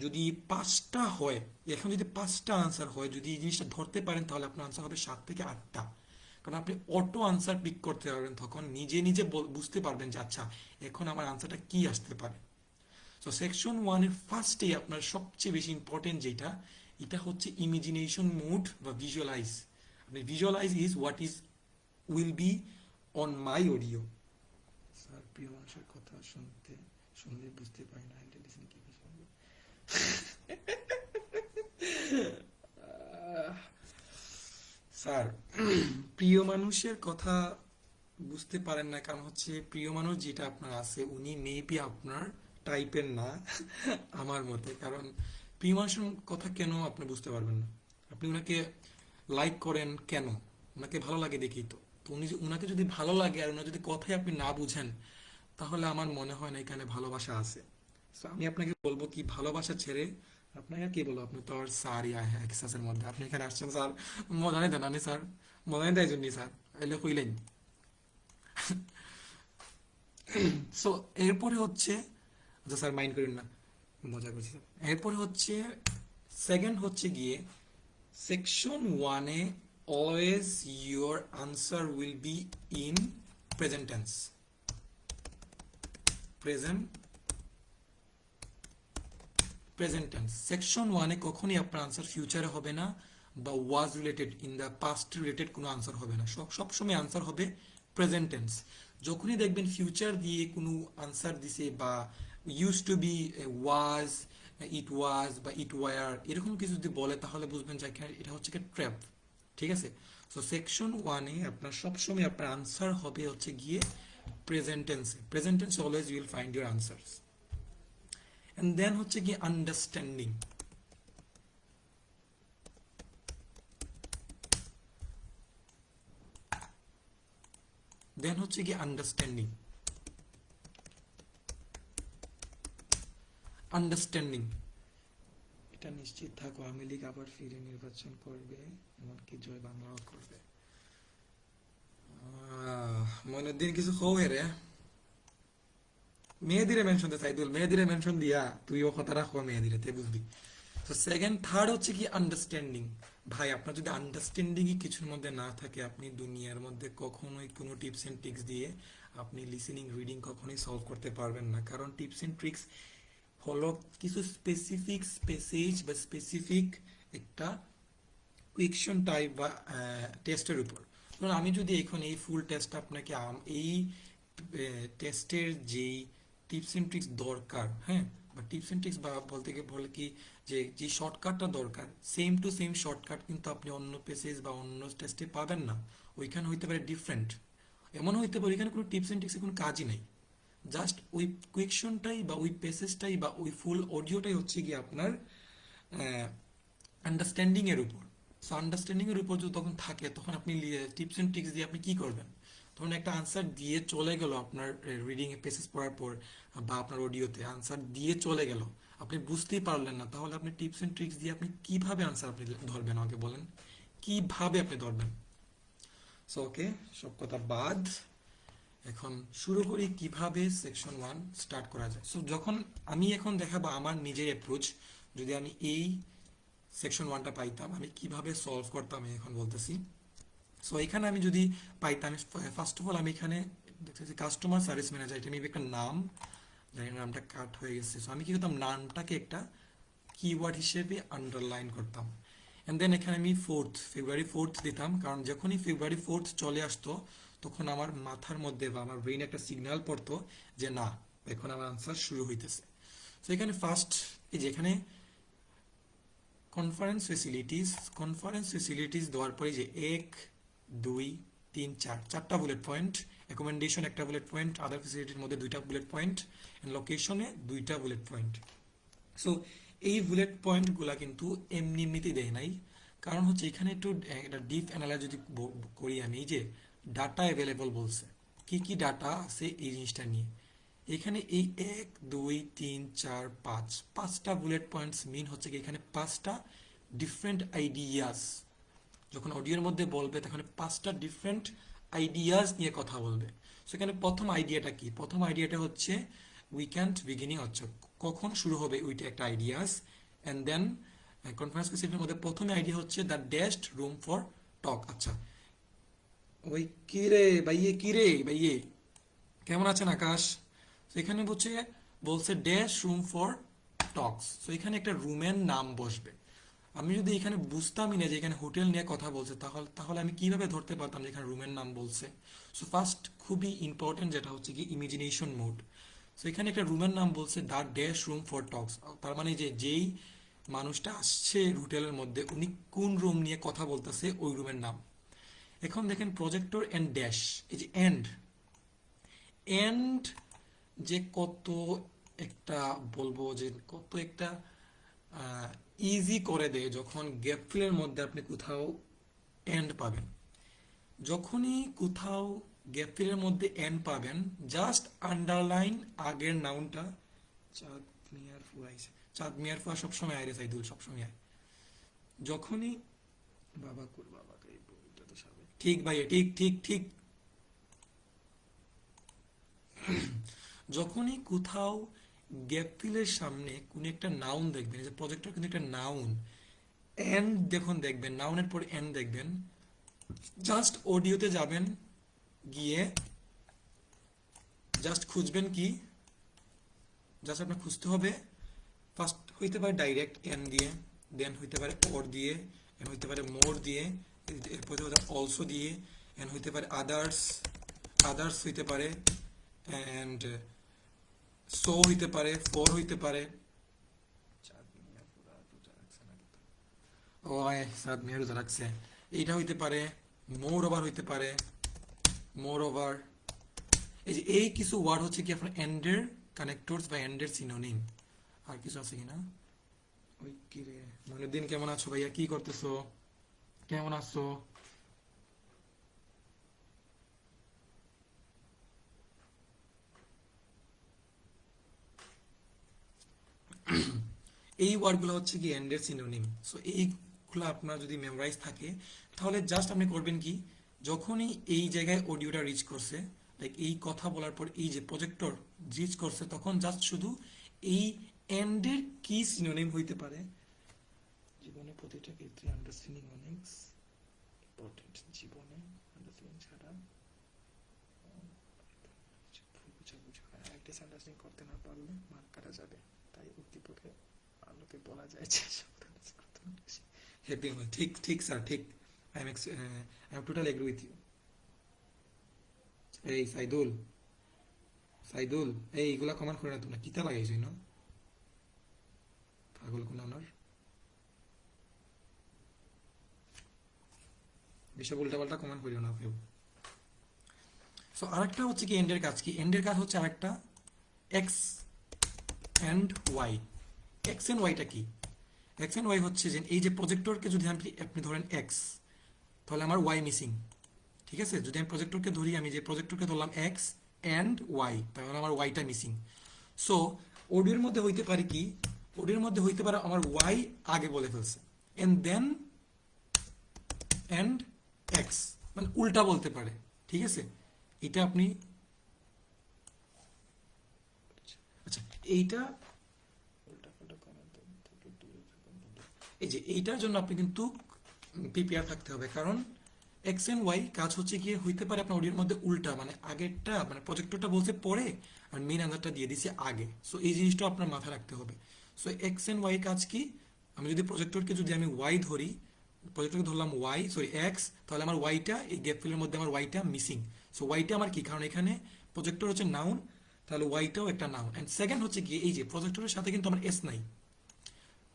[SPEAKER 1] যদি 5টা হয়, এখন যদি 5টা আনসার হয়, যদি এই জিনিসটা ধরতে পারেন তাহলে আপনার আনসার হবে 7 থেকে 8টা। কারণ আপনি অটো আনসার পিক করতে পারবেন, তখন নিজে নিজে বুঝতে পারবেন যে আচ্ছা এখন আমার আনসারটা কি আসতে পারে। তো সেকশন 1 এর ফার্স্টে আপনার সবচেয়ে বেশি ইম্পর্টেন্ট যেটা, এটা হচ্ছে ইমাজিনেশন মুড বা ভিজুয়ালাইজ। আপনি visualize is what is will be on my audio. Sir প্রিয় মানুষের কথা শুনলে বুঝতে পারি না লিসেনিং কি শুনবো। স্যার প্রিয় মানুষের কথা বুঝতে পারেন না, কারণ হচ্ছে প্রিয় মানুষ যেটা আপনার আছে উনি মেবি আপনার টাইপের না আমার মতে। কারণ প্রিয় মানুষের কথা কেন আপনি বুঝতে পারবেন না? আপনি উনাকে লাইক করেন কেন? উনাকে ভালো লাগে দেখেই তো। তো উনাকে যদি ভালো লাগে আর উনার যদি কথাই আপনি না বুঝেন, তাহলে আমার মনে হয় না এখানে ভালোবাসা আছে। তো আমি আপনাকে বলবো কি, ভালোবাসা ছেড়ে আপনাকে আর কি বলবো, আপনি তো আর স্যারই এক্সাসের মধ্যে আপনি এখানে আসছেন স্যার, মজা নেই দেন আনি স্যার, মজা নেই দেয় জন্যই স্যার এলে কইলেন। সো এরপরে হচ্ছে, আচ্ছা স্যার মাইন্ড করেন না, মজা করছি স্যার। এরপরে হচ্ছে সেকেন্ড হচ্ছে গিয়ে সেকশন ওয়ানে always your answer will be in present tense. Present present tense section ওয়ানে কখনই আপনার আনসার ফিউচারে হবে না, বা was related in the past related কোনো আনসার হবে না, সবসময় আনসার হবে প্রেজেন্ট টেন্স। যখনই দেখবেন ফিউচার দিয়ে কোনো আনসার দিছে, বা ইউজ টু বি, ওয়াজ, ইট ওয়াজ বা ইট ওয়ার এরকম কিছু যদি বলে, তাহলে বুঝবেন যে এটা হচ্ছে কি ট্র্যাপ। ঠিক আছে? সো সেকশন ওয়ানে আপনার সবসময় আপনার আনসার হবে হচ্ছে গিয়ে প্রেজেন্ট টেন্সে। Present tense always you will find your answers. And then হচ্ছে কি আন্ডারস্ট্যান্ডিং। দেন হচ্ছে কি আন্ডারস্ট্যান্ডিং। আন্ডারস্ট্যান্ডিং, এটা নিশ্চিত থাকো আওয়ামী লীগ আবার ফিরে নির্বাচন করবে, এমনকি জয় বাংলাও করবে। মইনুদ্দিন কিছু খোয়ে রে, মেহেদিরে মেনশন দে সাইদুল, মেহেদিরে মেনশন দিয়া তুইও কথা রাখো মেহেদিরে, তে বুঝবি। তো সেকেন্ড থার্ড হচ্ছে কি আন্ডারস্ট্যান্ডিং। ভাই আপনার যদি আন্ডারস্ট্যান্ডিংই কিছুর মধ্যে না থাকে, আপনি দুনিয়ার মধ্যে কখনোই কোনো টিপস এন্ড ট্রিক্স দিয়ে আপনি লিসেনিং রিডিং কখনোই সলভ করতে পারবেন না। কারণ টিপস এন্ড ট্রিক্স হলো কিছু স্পেসিফিক প্যাসেজ বা স্পেসিফিক একটা কুয়েকশন টাইপ বা টেস্টের উপর। ধরুন আমি যদি এখন এই ফুল টেস্ট আপনাকে এই টেস্টের যেই টিপস এন্ড ট্রিক্স দরকার, হ্যাঁ, বা টিপস এন্ড ট্রিক্স বা বলতে গিয়ে বলে কি, যে শর্টকাটটা দরকার, সেম টু সেম শর্টকাট কিন্তু আপনি অন্য পেসেজ বা অন্য টেস্টে পাবেন না। ওইখানে হইতে পারে ডিফারেন্ট, এমন হইতে পারে ওইখানে কোনো টিপস এন্ড ট্রিক্সের কোনো কাজই নাই। জাস্ট ওই কুয়েকশনটাই বা ওই পেসেজটাই বা ওই ফুল অডিওটাই হচ্ছে কি আপনার আন্ডারস্ট্যান্ডিং এর উপর। সো আন্ডারস্ট্যান্ডিং এর উপর যদি তখন থাকে, তখন আপনি টিপস এন্ড ট্রিক্স দিয়ে আপনি কি করবেন? তখন একটা আনসার দিয়ে চলে গেল আপনার রিডিং এ পেসেজ পড়ার পর, বা আপনার অডিওতে আনসার দিয়ে চলে গেল, আপনি বুঝতেই পারলেন না, তাহলে আপনি টিপস এন্ড ট্রিক্স দিয়ে আপনি কিভাবে আনসার আপনি ধরবেন? আমাকে বলেন কিভাবে আপনি ধরবেন? সো ওকে, সব কথা বাদ, এখন শুরু করি কিভাবে সেকশন ওয়ান স্টার্ট করা যায়। সো যখন আমি এখন দেখাবো আমার নিজের অ্যাপ্রোচ, যদি আমি এই সেকশন ওয়ানটা পাইতাম আমি কিভাবে সলভ করতাম আমি এখন বলতেছি। সো এখানে আমি যদি পাইতাম, ফার্স্ট অফ অল আমি এখানে দেখতেছি কাস্টমার সার্ভিস ম্যানেজার, এটা মেবি একটা নাম, জানি না নামটা কাট হয়ে গেছে। সো আমি কি করতাম, নামটাকে একটা কিওয়ার্ড হিসেবে আন্ডারলাইন করতাম। এন্ড দেন এখানে আমি ফেব্রুয়ারি 4 দিতাম, কারণ যখনই ফেব্রুয়ারি 4 চলে আসতো, তখন আমার মাথার মধ্যে বা আমার ব্রেইনে একটা সিগন্যাল পড়তো যে না, এখন আমার আনসার শুরু হইতেছে। তো এখানে ফার্স্ট, এই যে এখানে কনফারেন্স ফেসিলিটিস দেওয়ার পরে যে 1 2 3 4 চারটা বুলেট পয়েন্ট, অ্যাকোমোডেশন একটা বুলেট পয়েন্ট, আদার ফেসিলিটির মধ্যে দুইটা বুলেট পয়েন্ট, লোকেশনে দুইটা বুলেট পয়েন্ট। সো এই বুলেট পয়েন্টগুলা কিন্তু এমনি এমনিতেই দেয় নাই, কারণ হচ্ছে এখানে একটু একটা ডিপ অ্যানালাইজ যদি করি আমি, এই যে ডাটা অ্যাভেলেবল বলছে, কি কি ডাটা আছে এই জিনিসটা নিয়ে। এখানে এই 1 2 3 4 5 পাঁচটা বুলেট পয়েন্টস মিন হচ্ছে কি এখানে পাঁচটা ডিফারেন্ট আইডিয়াস। যখন অডিওর মধ্যে বলবে তখন পাঁচটা ডিফারেন্ট আইডিয়াস নিয়ে কথা বলবে। সেখানে প্রথম আইডিয়াটা কি? প্রথম আইডিয়াটা হচ্ছে উইকেন্ড বিগিনিং, হচ্ছে কখন শুরু হবে ওইটা একটা আইডিয়াস। অ্যান্ড দেন কনফারেন্স ফেসিলিটির মধ্যে প্রথমে আইডিয়া হচ্ছে দ্য ডেস্ট রুম ফর টক। আচ্ছা, ওই কিরে ভাইয়ে, কিরে ভাইয়ে, কেমন আছেন আকাশ? তো এখানে বলছে ড্যাশ রুম ফর টক্স। তো এখানে একটা রুমের নাম বসবে। আমি যদি এখানে বুঝতামই না যে এখানে হোটেল নিয়ে কথা বলছে, তাহলে তাহলে আমি কিভাবে ধরতে পারতাম যে এখানে রুমের নাম বলছে? সো ফার্স্ট খুবই ইম্পর্টেন্ট যেটা হচ্ছে কি ইমাজিনেশন মোড। সো এখানে একটা রুমের নাম বলছে দ্য ড্যাশ রুম ফর টক্স, তার মানে যে যেই মানুষটা আসছে হোটেলের মধ্যে উনি কোন রুম নিয়ে কথা বলতেছে ওই রুমের নাম। এখন দেখেন প্রজেক্টর এন্ড ড্যাশ, এই যে এন্ড এন্ড যে কত একটা বলবো যে কত একটা ইজি করে দেয় যখন গ্যাপ ফিলের মধ্যে আপনি কোথাও এন্ড পাবেন। যখনই কোথাও গ্যাপ ফিলের মধ্যে এন্ড পাবেন, জাস্ট আন্ডারলাইন আগের নাউনটা। চাঁদ মিয়ার ফুয়া আইছে, চাঁদ মিয়ার ফুয়া সবসময় আইরে সাইদুল সবসময় আয়। যখনই বাবা কুর বাবা কে বইটা তো সাবে ঠিক ভাইয়া, ঠিক ঠিক ঠিক। যখনই কোথাও গ্যাপ ফিলের সামনে কোন একটা নাউন দেখবেন, এই যে প্রজেক্টর কিন্তু একটা নাউন, এন্ড দেখুন দেখবেন নাউনের পর এন্ড দেখবেন, জাস্ট অডিওতে যাবেন, গিয়ে জাস্ট খুঁজবেন কি, জাস্ট আপনার খুঁজতে হবে ফার্স্ট হইতে পারে ডাইরেক্ট এন দিয়ে, দেন হইতে পারে অর দিয়ে, এন হইতে পারে মোর দিয়ে, এরপর হইতে পারে অলসো দিয়ে, এন হইতে পারে আদার্স, আদার্স হইতে পারে, অ্যান্ড সো হইতে পারে, ফর হইতে পারে। ও সাদ মেহের রাখছে, এইটা হইতে পারে, মোর ওভার হইতে পারে, মোর ওভার। এই যে এই কিছু ওয়ার্ড হচ্ছে কি আপনার এন্ডের কানেক্টরস বা এন্ডের সিনোনিম। আর কিছু আছে কিনা? ওই কি রে মনুদ্দিন, কেমন আছো ভাইয়া, কি করতেছো, কেমন আছো? এই ওয়ার্ডগুলো হচ্ছে কি এন্ডের সিনোনিম। সো এইগুলো আপনার যদি মেমোরাইজ থাকে তাহলে জাস্ট আপনি করবেন কি, যখনই এই জায়গায় অডিওটা রিচ করছে, লাইক এই কথা বলার পর এই যে প্রজেক্টর রিচ করছে, তখন জাস্ট শুধু এই এন্ডের কি সিনোনিম হইতে পারে। জীবনে প্রতিটা ক্ষেত্রে আন্ডারস্ট্যান্ডিং অনেক ইম্পর্টেন্ট। জীবনে আন্ডারস্ট্যান্ডিং ছাড়া ভুল বুঝাবুঝি হয়, আন্ডারস্ট্যান্ডিং করতে না পারলে মার্ক কাটা যাবে। তাই উদ্দীপকে আলোকে বলা যায় যে হ্যাপি। ঠিক ঠিক স্যার, ঠিক। I am totally agree with you. এই সাইদুল, সাইদুল এইগুলা কমেন্ট করে না, তোমরা কিতা লাগাইছো না পাগল কোন আনার বিষয় উল্টাপাল্টা কমেন্ট করিও না কেউ। সো আরেকটা হচ্ছে কি এন্ডের কাজ, কি এন্ডের কাজ হচ্ছে আরেকটা এক্স অ্যান্ড ওয়াই। এক্স এন্ড ওয়াইটা কি? এক্স এন্ড ওয়াই হচ্ছে যে এই যে প্রজেক্টরকে যদি আপনি ধরেন এক্স, তাহলে আমার ওয়াই মিসিং। ঠিক আছে, যদি আমি প্রজেক্টরকে ধরি, আমি যে প্রজেক্টরকে ধরলাম এক্স অ্যান্ড ওয়াই, তাহলে আমার ওয়াইটা মিসিং। সো অডিওর মধ্যে হইতে পারে কি, অডিওর মধ্যে হইতে পারে আমার ওয়াই আগে বলে ফেলছে, এন্ড দেন অ্যান্ড এক্স, মানে উল্টা বলতে পারে। ঠিক আছে, এটা আপনি আচ্ছা এইটা এই যে এইটার জন্য আপনি কিন্তু প্রিপেয়ার থাকতে হবে, কারণ এক্স এন্ড ওয়াই কাজ হচ্ছে গিয়ে হইতে পারে আপনার অডিওর মধ্যে উল্টা, মানে আগেরটা মানে প্রজেক্টরটা বলছে পরে আর মেইন আনসারটা দিয়ে দিছে আগে। সো এই জিনিসটা আপনার মাথায় রাখতে হবে। সো এক্স এন্ড ওয়াই কাজ কি, আমি যদি প্রজেক্টরকে যদি আমি ওয়াই ধরি, প্রজেক্টরকে ধরলাম ওয়াই সরি এক্স, তাহলে আমার ওয়াইটা এই গ্যাপ ফিলের মধ্যে আমার ওয়াইটা মিসিং। সো ওয়াইটা আমার কি, কারণ এখানে প্রজেক্টর হচ্ছে নাউন, তাহলে ওয়াইটাও একটা নাউন। অ্যান্ড সেকেন্ড হচ্ছে কি, এই যে প্রজেক্টরের সাথে কিন্তু আমার এস নাই,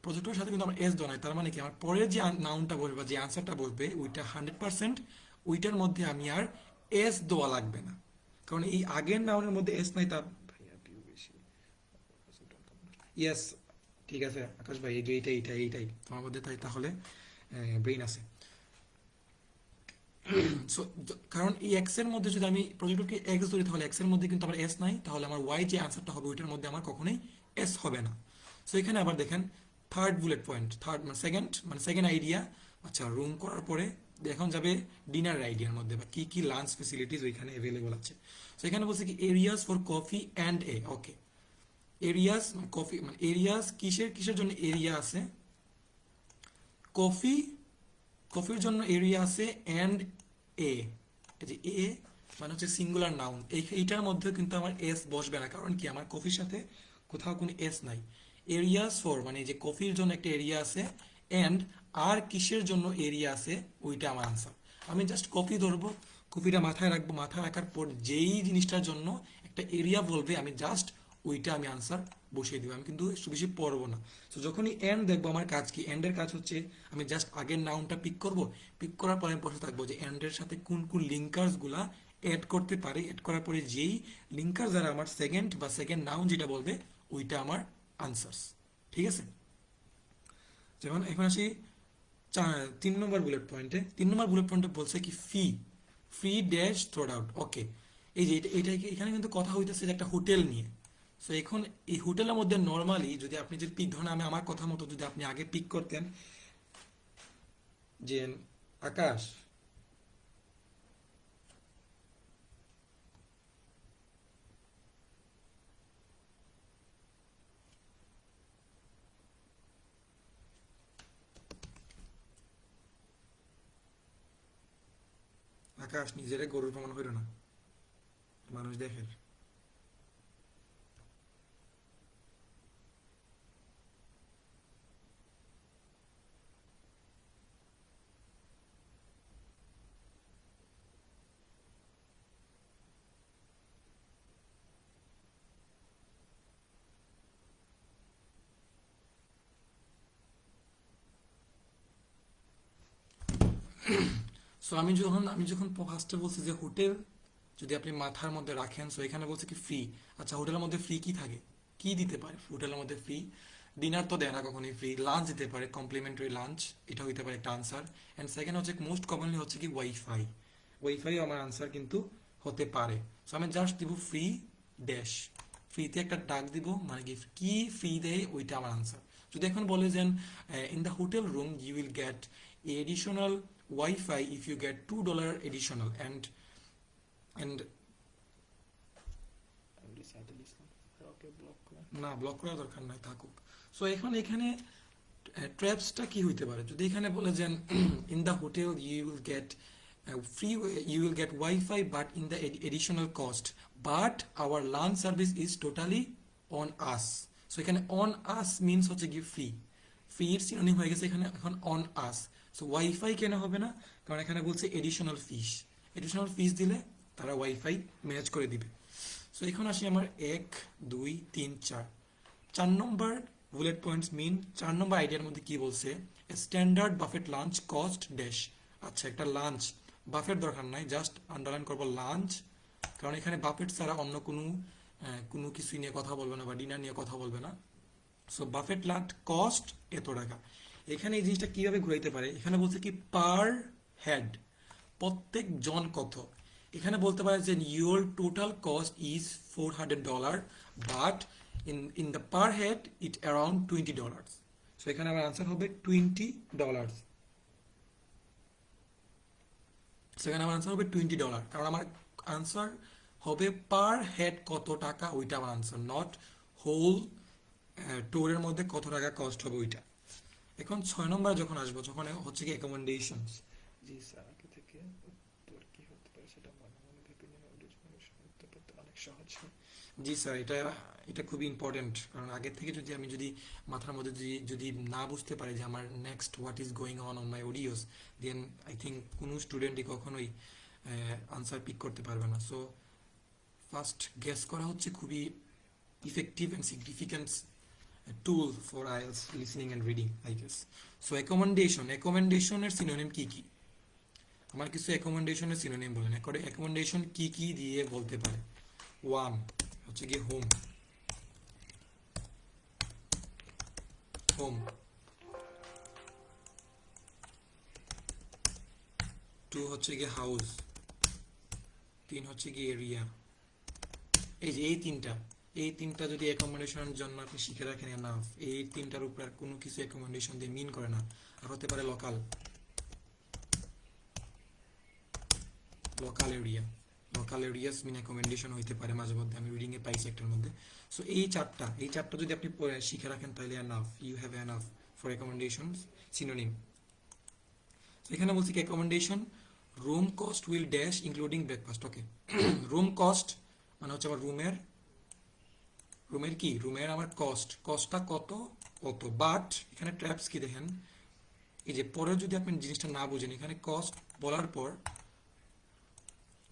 [SPEAKER 1] প্রজেক্টরের সাথে কিন্তু আমার এস দেওয়া নাই, তার মানে কি আমার পরের যে নাউনটা বলবে বা যে আনসারটা বলবে ওইটা 100% ওইটার মধ্যে আমি আর এস দেওয়া লাগবে না, কারণ এই আগের নাউনের মধ্যে এস নাই। তা ইয়েস, ঠিক আছে আকাশ ভাই, এই যে এইটাই তোমার মধ্যে, তাই তাহলে ব্রেইন আছে। সো কারণ এই এক্স এর মধ্যে যদি আমি প্রজেক্টরকে এক্স ধরি, তাহলে এক্স এর মধ্যে কিন্তু আমার এস নাই, তাহলে আমার ওয়াই যে আনসারটা হবে ওইটার মধ্যে আমার কখনোই এস হবে না। সো এখানে আবার দেখেন থার্ড বুলেট পয়েন্ট, থার্ড মানে সেকেন্ড আইডিয়া। আচ্ছা, রুম করার পরে এখন যাবে ডিনার আইডিয়ার মধ্যে, বা কি কি লাঞ্চ ফেসিলিটিস ওইখানে অ্যাভেলেবল আছে। সো এখানে বলছে কি areas for coffee and a. Okay, areas coffee মানে এরিয়াস কিসের কিসের জন্য এরিয়া আছে, কফি, কফির জন্য এরিয়া আছে, অ্যান্ড এ, এই যে এ মানে হচ্ছে সিঙ্গুলার নাউন, এইটার মধ্যে কিন্তু আমার এস বসবে না, কারণ কি আমার কফির সাথে কোথাও কোনো এস নাই। এরিয়াস ফর মানে যে কফির জন্য একটা এরিয়া আছে, অ্যান্ড আর কিসের জন্য এরিয়া আছে ওইটা আমার আনসার। আমি জাস্ট কফি ধরবো, কফিটা মাথায় রাখবো, মাথায় রাখার পর যেই জিনিসটার জন্য একটা এরিয়া বলবে আমি জাস্ট ওইটা আমি আনসার বসিয়ে দিব। আমি কিন্তু বেশি পড়বো না। তো যখনই এন্ড দেখবো, আমার কাজ কি, এন্ডের কাজ হচ্ছে আমি জাস্ট আগের নাউনটা পিক করব, পিক করার পরে আমি বসে থাকবো যে এন্ডের সাথে কোন কোন লিঙ্কার্স গুলা অ্যাড করতে পারি, অ্যাড করার পরে যেই লিঙ্কার দ্বারা আমার সেকেন্ড বা সেকেন্ড নাউন যেটা বলবে ওইটা আমার আনসার্স। ঠিক আছে? যেমন এখন আসি 3 নম্বর বুলেট পয়েন্টে। 3 নম্বর বুলেট পয়েন্টে বলছে কি ফি, ফ্রি ড্যাশ থ্রোড আউট। ওকে, এই যে এটা এখানে কিন্তু কথা হইতেছে যে একটা হোটেল নিয়ে। সো এখন এই হোটেলের মধ্যে নর্মালি যদি আপনি যে পিক, ধরুন আমি আমার কথা মতো যদি আপনি আগে পিক করতেন যে আকাশ, আকাশ নিজেরে গরুর প্রমাণ হইল না, মানুষ দেখেন। সো আমি যখন ফার্স্টে বলছি যে হোটেল যদি আপনি মাথার মধ্যে রাখেন, সো এখানে বলছে কি ফ্রি। আচ্ছা, হোটেলের মধ্যে ফ্রি কি থাকে, কি দিতে পারে হোটেলের মধ্যে ফ্রি? ডিনার তো দেয় না কখনোই ফ্রি, লাঞ্চ দিতে পারে, কমপ্লিমেন্টারি লাঞ্চ, এটা হইতে পারে একটা আনসার। এন্ড সেকেন্ড হচ্ছে মোস্ট কমনলি হচ্ছে কি ওয়াইফাই, ওয়াইফাই আমার আনসার কিন্তু হতে পারে। সো আমি জাস্ট দিব ফ্রি ড্যাশ, ফ্রিতে একটা ডাক দিব, মানে কি কি ফ্রি দেয় ওইটা আমার আনসার। যদি এখন বলে যে in the hotel room you will get additional wifi if you get $2 additional and
[SPEAKER 2] MD Saidul Islam, okay block করে।
[SPEAKER 1] না, ব্লক করার দরকার নাই, থাকুক। সো এখন এখানে ট্র্যাপসটা কি হইতে পারে, যদি এখানে বলে যে in the hotel you will get free, you will get wifi but in the additional cost, but our lunch service is totally on us. So এখানে অন আস মিনস হচ্ছে কি ফ্রি, ফ্রির সিনোনিম হয়ে গেছে এখানে এখন অন আস। সো ওয়াইফাই কেন হবে না, কারণ এখানে বলছে এডিশনাল ফিস, এডিশনাল ফিস দিলে তারা ওয়াইফাই ম্যানেজ করে দিবে। সো এখন আসি আমার 1 2 3 4, 4 নম্বর বুলেট পয়েন্টস মিন 4 নম্বর আইডিয়ার মধ্যে কি বলছে, standard buffet lunch cost dash. আচ্ছা, একটা লাঞ্চ বাফেট দরকার নাই, জাস্ট আন্ডারলাইন করবো লাঞ্চ, কারণ এখানে বাফেট ছাড়া অন্য কোনো কিছু নিয়ে কথা বলবে না বা ডিনার নিয়ে কথা বলবে না। সো বাফেট লাঞ্চ কস্ট এত টাকা। এখানে এই জিনিসটা কিভাবে ঘুরাইতে পারে, এখানে বলছে কি পার হেড, প্রত্যেক জন কত। এখানে বলতে পারে যে your total cost is $400, but in the per head it around $20। So এখানে আমার আনসার হবে $20। সেখানে আমার আনসার হবে $20, কারণ আমার আনসার হবে পার হেড কত টাকা, ওইটা আমার আনসার, নট হোল ট্যুরের মধ্যে কত টাকা কস্ট হবে ওইটা। এখন 6 নম্বর যখন আসবো, যখন হচ্ছে কি অ্যাকোমোডেশনস।
[SPEAKER 2] জি স্যার, আগে থেকে উত্তর কি হতে পারে সেটা মনে মনে ভেবে নিয়ে উত্তর করতে অনেক সহজ হয়।
[SPEAKER 1] জি স্যার, এটা এটা খুবই ইম্পর্টেন্ট, কারণ আগে থেকে আমি যদি মাথার মধ্যে যদি না বুঝতে পারি যে আমার next what is going on my audios, then I think কোনো স্টুডেন্টই কখনোই আনসার পিক করতে পারবে না। সো ফার্স্ট গেস করা হচ্ছে খুবই effective and significant tool for IELTS listening and reading, I guess. So অ্যাকোমোডেশনের সিনোনিম কি কি, আমার কিছু অ্যাকোমোডেশনের সিনোনিম বলেন। অ্যাকোমোডেশন কি কি দিয়ে বলতে পারে? 1 হচ্ছে কি হোম, হোম। 2 হচ্ছে কি হাউস। 3 হচ্ছে কি এরিয়া। এই যে এই তিনটা যদি অ্যাকোমোডেশনের জন্য আপনি শিখে রাখেন এনাফ, এই তিনটার উপর আর কোনো কিছু অ্যাকোমোডেশন দিয়ে মিন করে না। আর হতে পারে local, local area, local areas mean accommodation হইতে পারে মাঝে মধ্যে, আমি রিডিং এ পাইছি একটার মধ্যে। সো এই চারটা যদি আপনি শিখে রাখেন তাহলে enough, you have enough for accommodation synonym. এখানে বলছি কি accommodation room cost will dash including breakfast. Okay, room cost মানে হচ্ছে আমার রুমের কি, রুমের আমার কস্টটা কত, বাট এখানে ট্র্যাপস কি দেখেন, এই যে পরে যদি আপনি জিনিসটা না বুঝেন, এখানে কস্ট বলার পর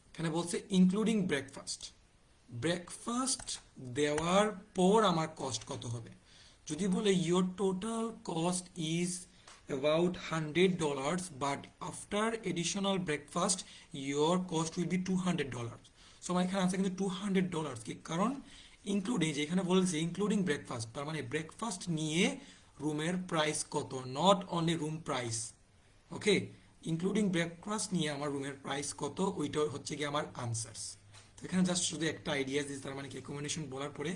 [SPEAKER 1] এখানে বলছে ইনক্লুডিং ব্রেকফাস্ট, ব্রেকফাস্ট দেওয়ার পর আমার কস্ট কত হবে। যদি বলে your total cost is about $100 but after additional breakfast your cost will be $200, so আমার এখানে আছে কিন্তু $200 কি কারণ ইনক্লুডিং, যে এখানে বলেছে ইনক্লুডিং ব্রেকফাস্ট, তার মানে ব্রেকফাস্ট নিয়ে রুমের প্রাইস কত, not only room price. Okay, including breakfast নিয়ে আমার রুমের প্রাইস কত, ওইটা হচ্ছে কি আমার আনসার্স। তো এখানে জাস্ট শুধু একটা আইডিয়া দিয়েছে, তার মানে কি অ্যাকোমোডেশন বলার পরে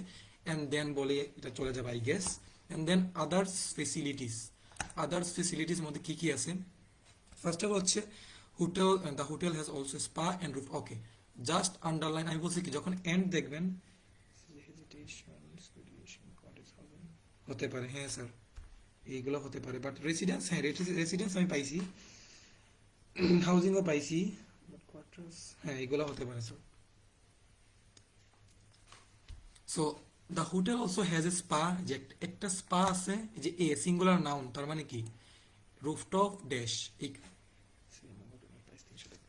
[SPEAKER 1] অ্যান্ড দেন বলে এটা চলে যাবে I guess. And then others facilities, others facilities মধ্যে কি কি আছে। ফার্স্ট অফ অল হচ্ছে hotel, the hotel has also spa and roof. Okay, just underline, আমি বলছি কি যখন এন্ড দেখবেন
[SPEAKER 2] হেজিটেশন স্টুডিয়েশন কটেজ হবে
[SPEAKER 1] হতে পারে, হ্যাঁ স্যার এইগুলো হতে পারে, বাট রেসিডেন্স, হ্যাঁ রেসিডেন্স আমি পাইছি, হাউজিংও পাইছি,
[SPEAKER 2] বাট কোয়ার্টার্স
[SPEAKER 1] হ্যাঁ এগুলো হতে পারে sir. So the hotel also has a spa, যে একটা স্পা আছে, যে এ সিঙ্গুলার নাউন, তার মানে কি রুফটপ ড্যাশ, এই
[SPEAKER 2] সিনেমা হোটেলের প্রাইস 300 টাকা।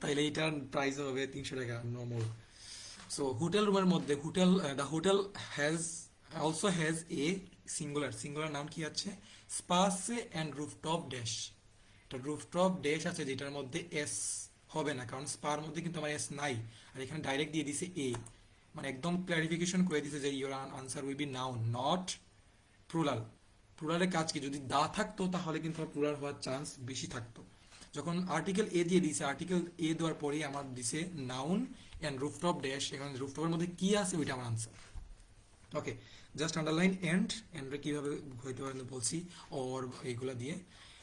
[SPEAKER 1] তাইলে এটার প্রাইস হবে 300 টাকা, নো মোর। সো হোটেল রুমের মধ্যে hotel, the hotel has also has a singular noun কি আছে, স্পা আছে অ্যান্ড রুফটপ ড্যাশ। তো রুফটপ ড্যাশ আছে যেটার মধ্যে এস হবে না, কারণ স্পার মধ্যে কিন্তু আমার এস নাই, আর এখানে ডাইরেক্ট দিয়ে দিছে এ, মানে একদম ক্লারিফিকেশন করে দিছে যে your answer will be noun not plural. প্লুরালের কাজ কি, যদি দা থাকতো তাহলে কিন্তু প্লুরাল হওয়ার চান্স বেশি থাকতো। যখন আর্টিকেল এ দিয়ে দিছে, আর্টিকেল এ দেওয়ার পরেই আমার দিছে নাউন অ্যান্ড রুফটপ ড্যাশ, এখানে রুফটপের মধ্যে কি আছে ওইটা আমার answer. Okay, just underline and কিভাবে হইতে পারে বলছি, ওর এইগুলা দিয়ে।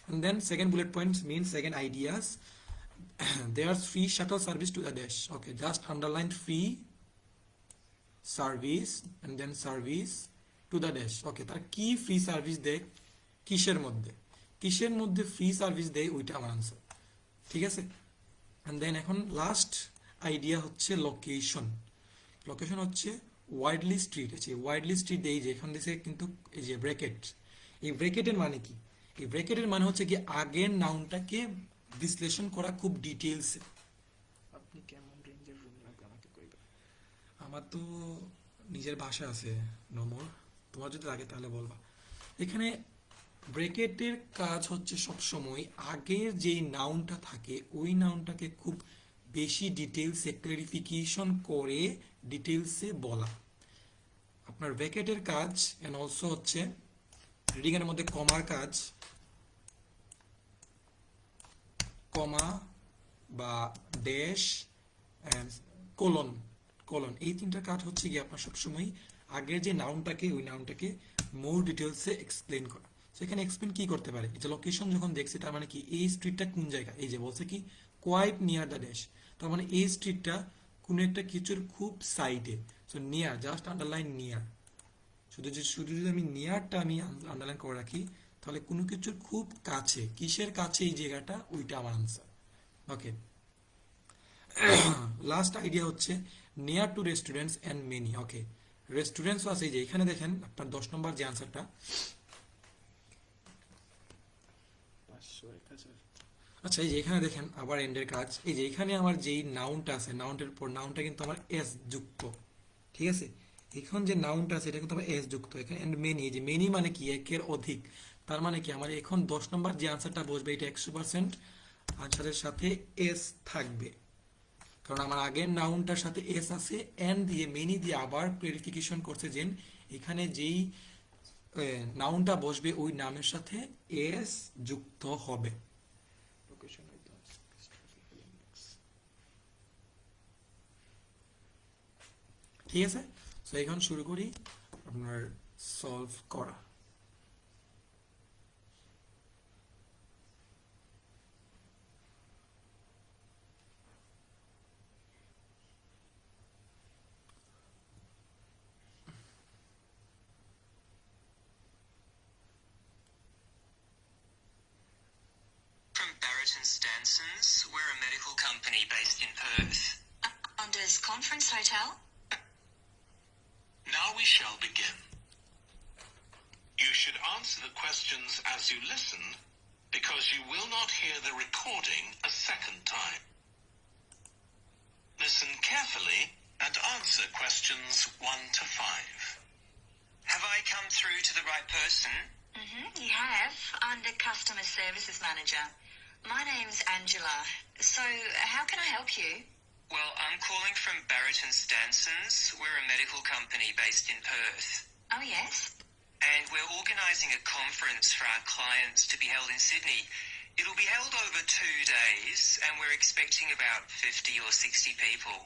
[SPEAKER 1] And then second bullet point means second ideas. There's free shuttle service to the dash. Okay, just underline free service and then service to the dash. Okay, তার কি free service দেয়, কিসের মধ্যে, কিসের মধ্যে ফ্রি সার্ভিস দেয়, ওইটা আমার আনসার। ঠিক আছে, and then এখন লাস্ট আইডিয়া হচ্ছে লোকেশন। লোকেশন হচ্ছে ওয়াইডলি স্ট্রিট আছে, ওয়াইডলি স্ট্রিট এই যে এখান দিছে কিন্তু এই যে ব্র্যাকেট, এই ব্র্যাকেটের মানে কি, এই ব্র্যাকেটের মানে হচ্ছে কি আগের নাউনটাকে বিশ্লেষণ করা খুব ডিটেইলসে।
[SPEAKER 2] আপনি কেমন রেঞ্জের রুম লাগবে আমাকে কইবেন।
[SPEAKER 1] আমার তো নিজের ভাষা আছে নমর, তোমার যদি লাগে তাহলে বলবা। এখানে ব্র্যাকেটের কাজ হচ্ছে সবসময় আগের যেই নাউনটা থাকে ওই নাউনটাকে খুব বেশি ডিটেইলসে ক্লারিফিকেশন করে ডিটেইলসে বলা। আপনার ব্র্যাকেটের কাজ এন্ড অলসো হচ্ছে রিডিং এর মধ্যে কমার কাজ, কমা বা ড্যাশ এন্ড কোলন, কোলন এই তিনটা কাজ হচ্ছে কি আপনার সবসময় আগের যে নাউনটাকে ওই নাউনটাকে মোর ডিটেলসে এক্সপ্লেন করা। সো এখানে এক্সপ্লেন কি করতে পারে, এই যে লোকেশন যখন দেখছি তার মানে কি এই স্ট্রিটটা কোন জায়গা, এই যে বলছে কি কোয়াইট নিয়ার দ্য ড্যাশ, তার মানে এই স্ট্রিটটা কোনো একটা কিছুর খুব সাইডে। So near, just underline near, শুধু যদি আমি নিয়ারটা আমি আন্ডারলাইন করে রাখি তাহলে কোনো কিছুর খুব কাছে, কিসের কাছে এই জায়গাটা, ওইটা আমার আনসার। ওকে, লাস্ট আইডিয়া হচ্ছে near to restaurants and many. Okay, রেস্টুরেন্টসও আছে, এই যে এখানে দেখেন আপনার 10 নম্বর যে আনসারটা,
[SPEAKER 2] 500 1000
[SPEAKER 1] আচ্ছা এই যে এখানে দেখেন আবার এন্ডের কাজ, এই যে এখানে আমার যেই নাউনটা আছে নাউনটার পর নাউনটা কিন্তু আমার এস যুক্ত, ঠিক আছে, এখন যে নাউনটা আছে এটা কিন্তু আমার এস যুক্ত, এখানে এন্ড মেনি, এই যে মেনি মানে কি একের অধিক, তার মানে কি আমার এখন 10 নম্বর যে আনসারটা বসবে এটা 100% আনসারের সাথে এস থাকবে, কারণ আমার আগের নাউনটার সাথে এস আছে, এন্ড দিয়ে মেনি দিয়ে আবার ক্লারিফিকেশন করছে যে এখানে যেই নাউনটা বসবে ওই নামের সাথে এস যুক্ত হবে।
[SPEAKER 2] Location with strategical index.
[SPEAKER 1] ঠিক আছে, তো এখন শুরু করি আপনার সলভ করা।
[SPEAKER 3] From Barrett and Stanson's. We're a medical company based in Perth.
[SPEAKER 4] Ondas Conference Hotel.
[SPEAKER 3] Now we shall begin. You should answer the questions as you listen, because you will not hear the recording a second time. The person.
[SPEAKER 4] You have, under Customer Services Manager. My name's Angela. So, how can I help you?
[SPEAKER 3] Well, I'm calling from Barrett and Stansons. We're a medical company based in Perth.
[SPEAKER 4] Oh, yes?
[SPEAKER 3] And we're organising a conference for our clients to be held in Sydney. It'll be held over 2 days, and we're expecting about 50 or 60 people.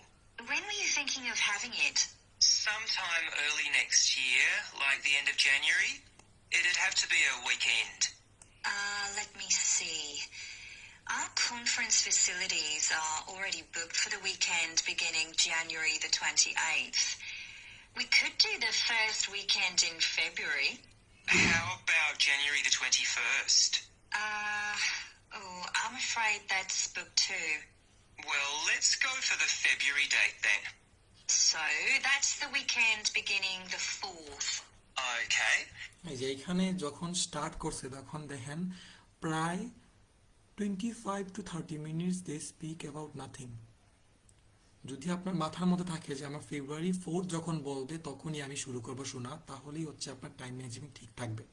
[SPEAKER 4] When were you thinking of having it?
[SPEAKER 3] Sometime early next year, like the end of January. It'd have to be a weekend.
[SPEAKER 4] Let me see. Our conference facilities are already booked for the weekend beginning January the 28th. We could do the first weekend in February.
[SPEAKER 3] How about January the 21st?
[SPEAKER 4] I'm afraid that's booked too.
[SPEAKER 3] Well, let's go for the February date then.
[SPEAKER 4] So, that's the weekend beginning the 4th.
[SPEAKER 3] Okay.
[SPEAKER 1] এই যে এখানে যখন start করছে তখন দেখেন প্রায় 25 to 30 minutes they speak about nothing. যদি আপনার মাথার মধ্যে থাকে যে আমার ফেব্রুয়ারি 4 যখন বলবে তখনই আমি শুরু করব শোনা, তাহলেই হচ্ছে আপনার টাইম ম্যানেজমেন্ট ঠিক থাকবে।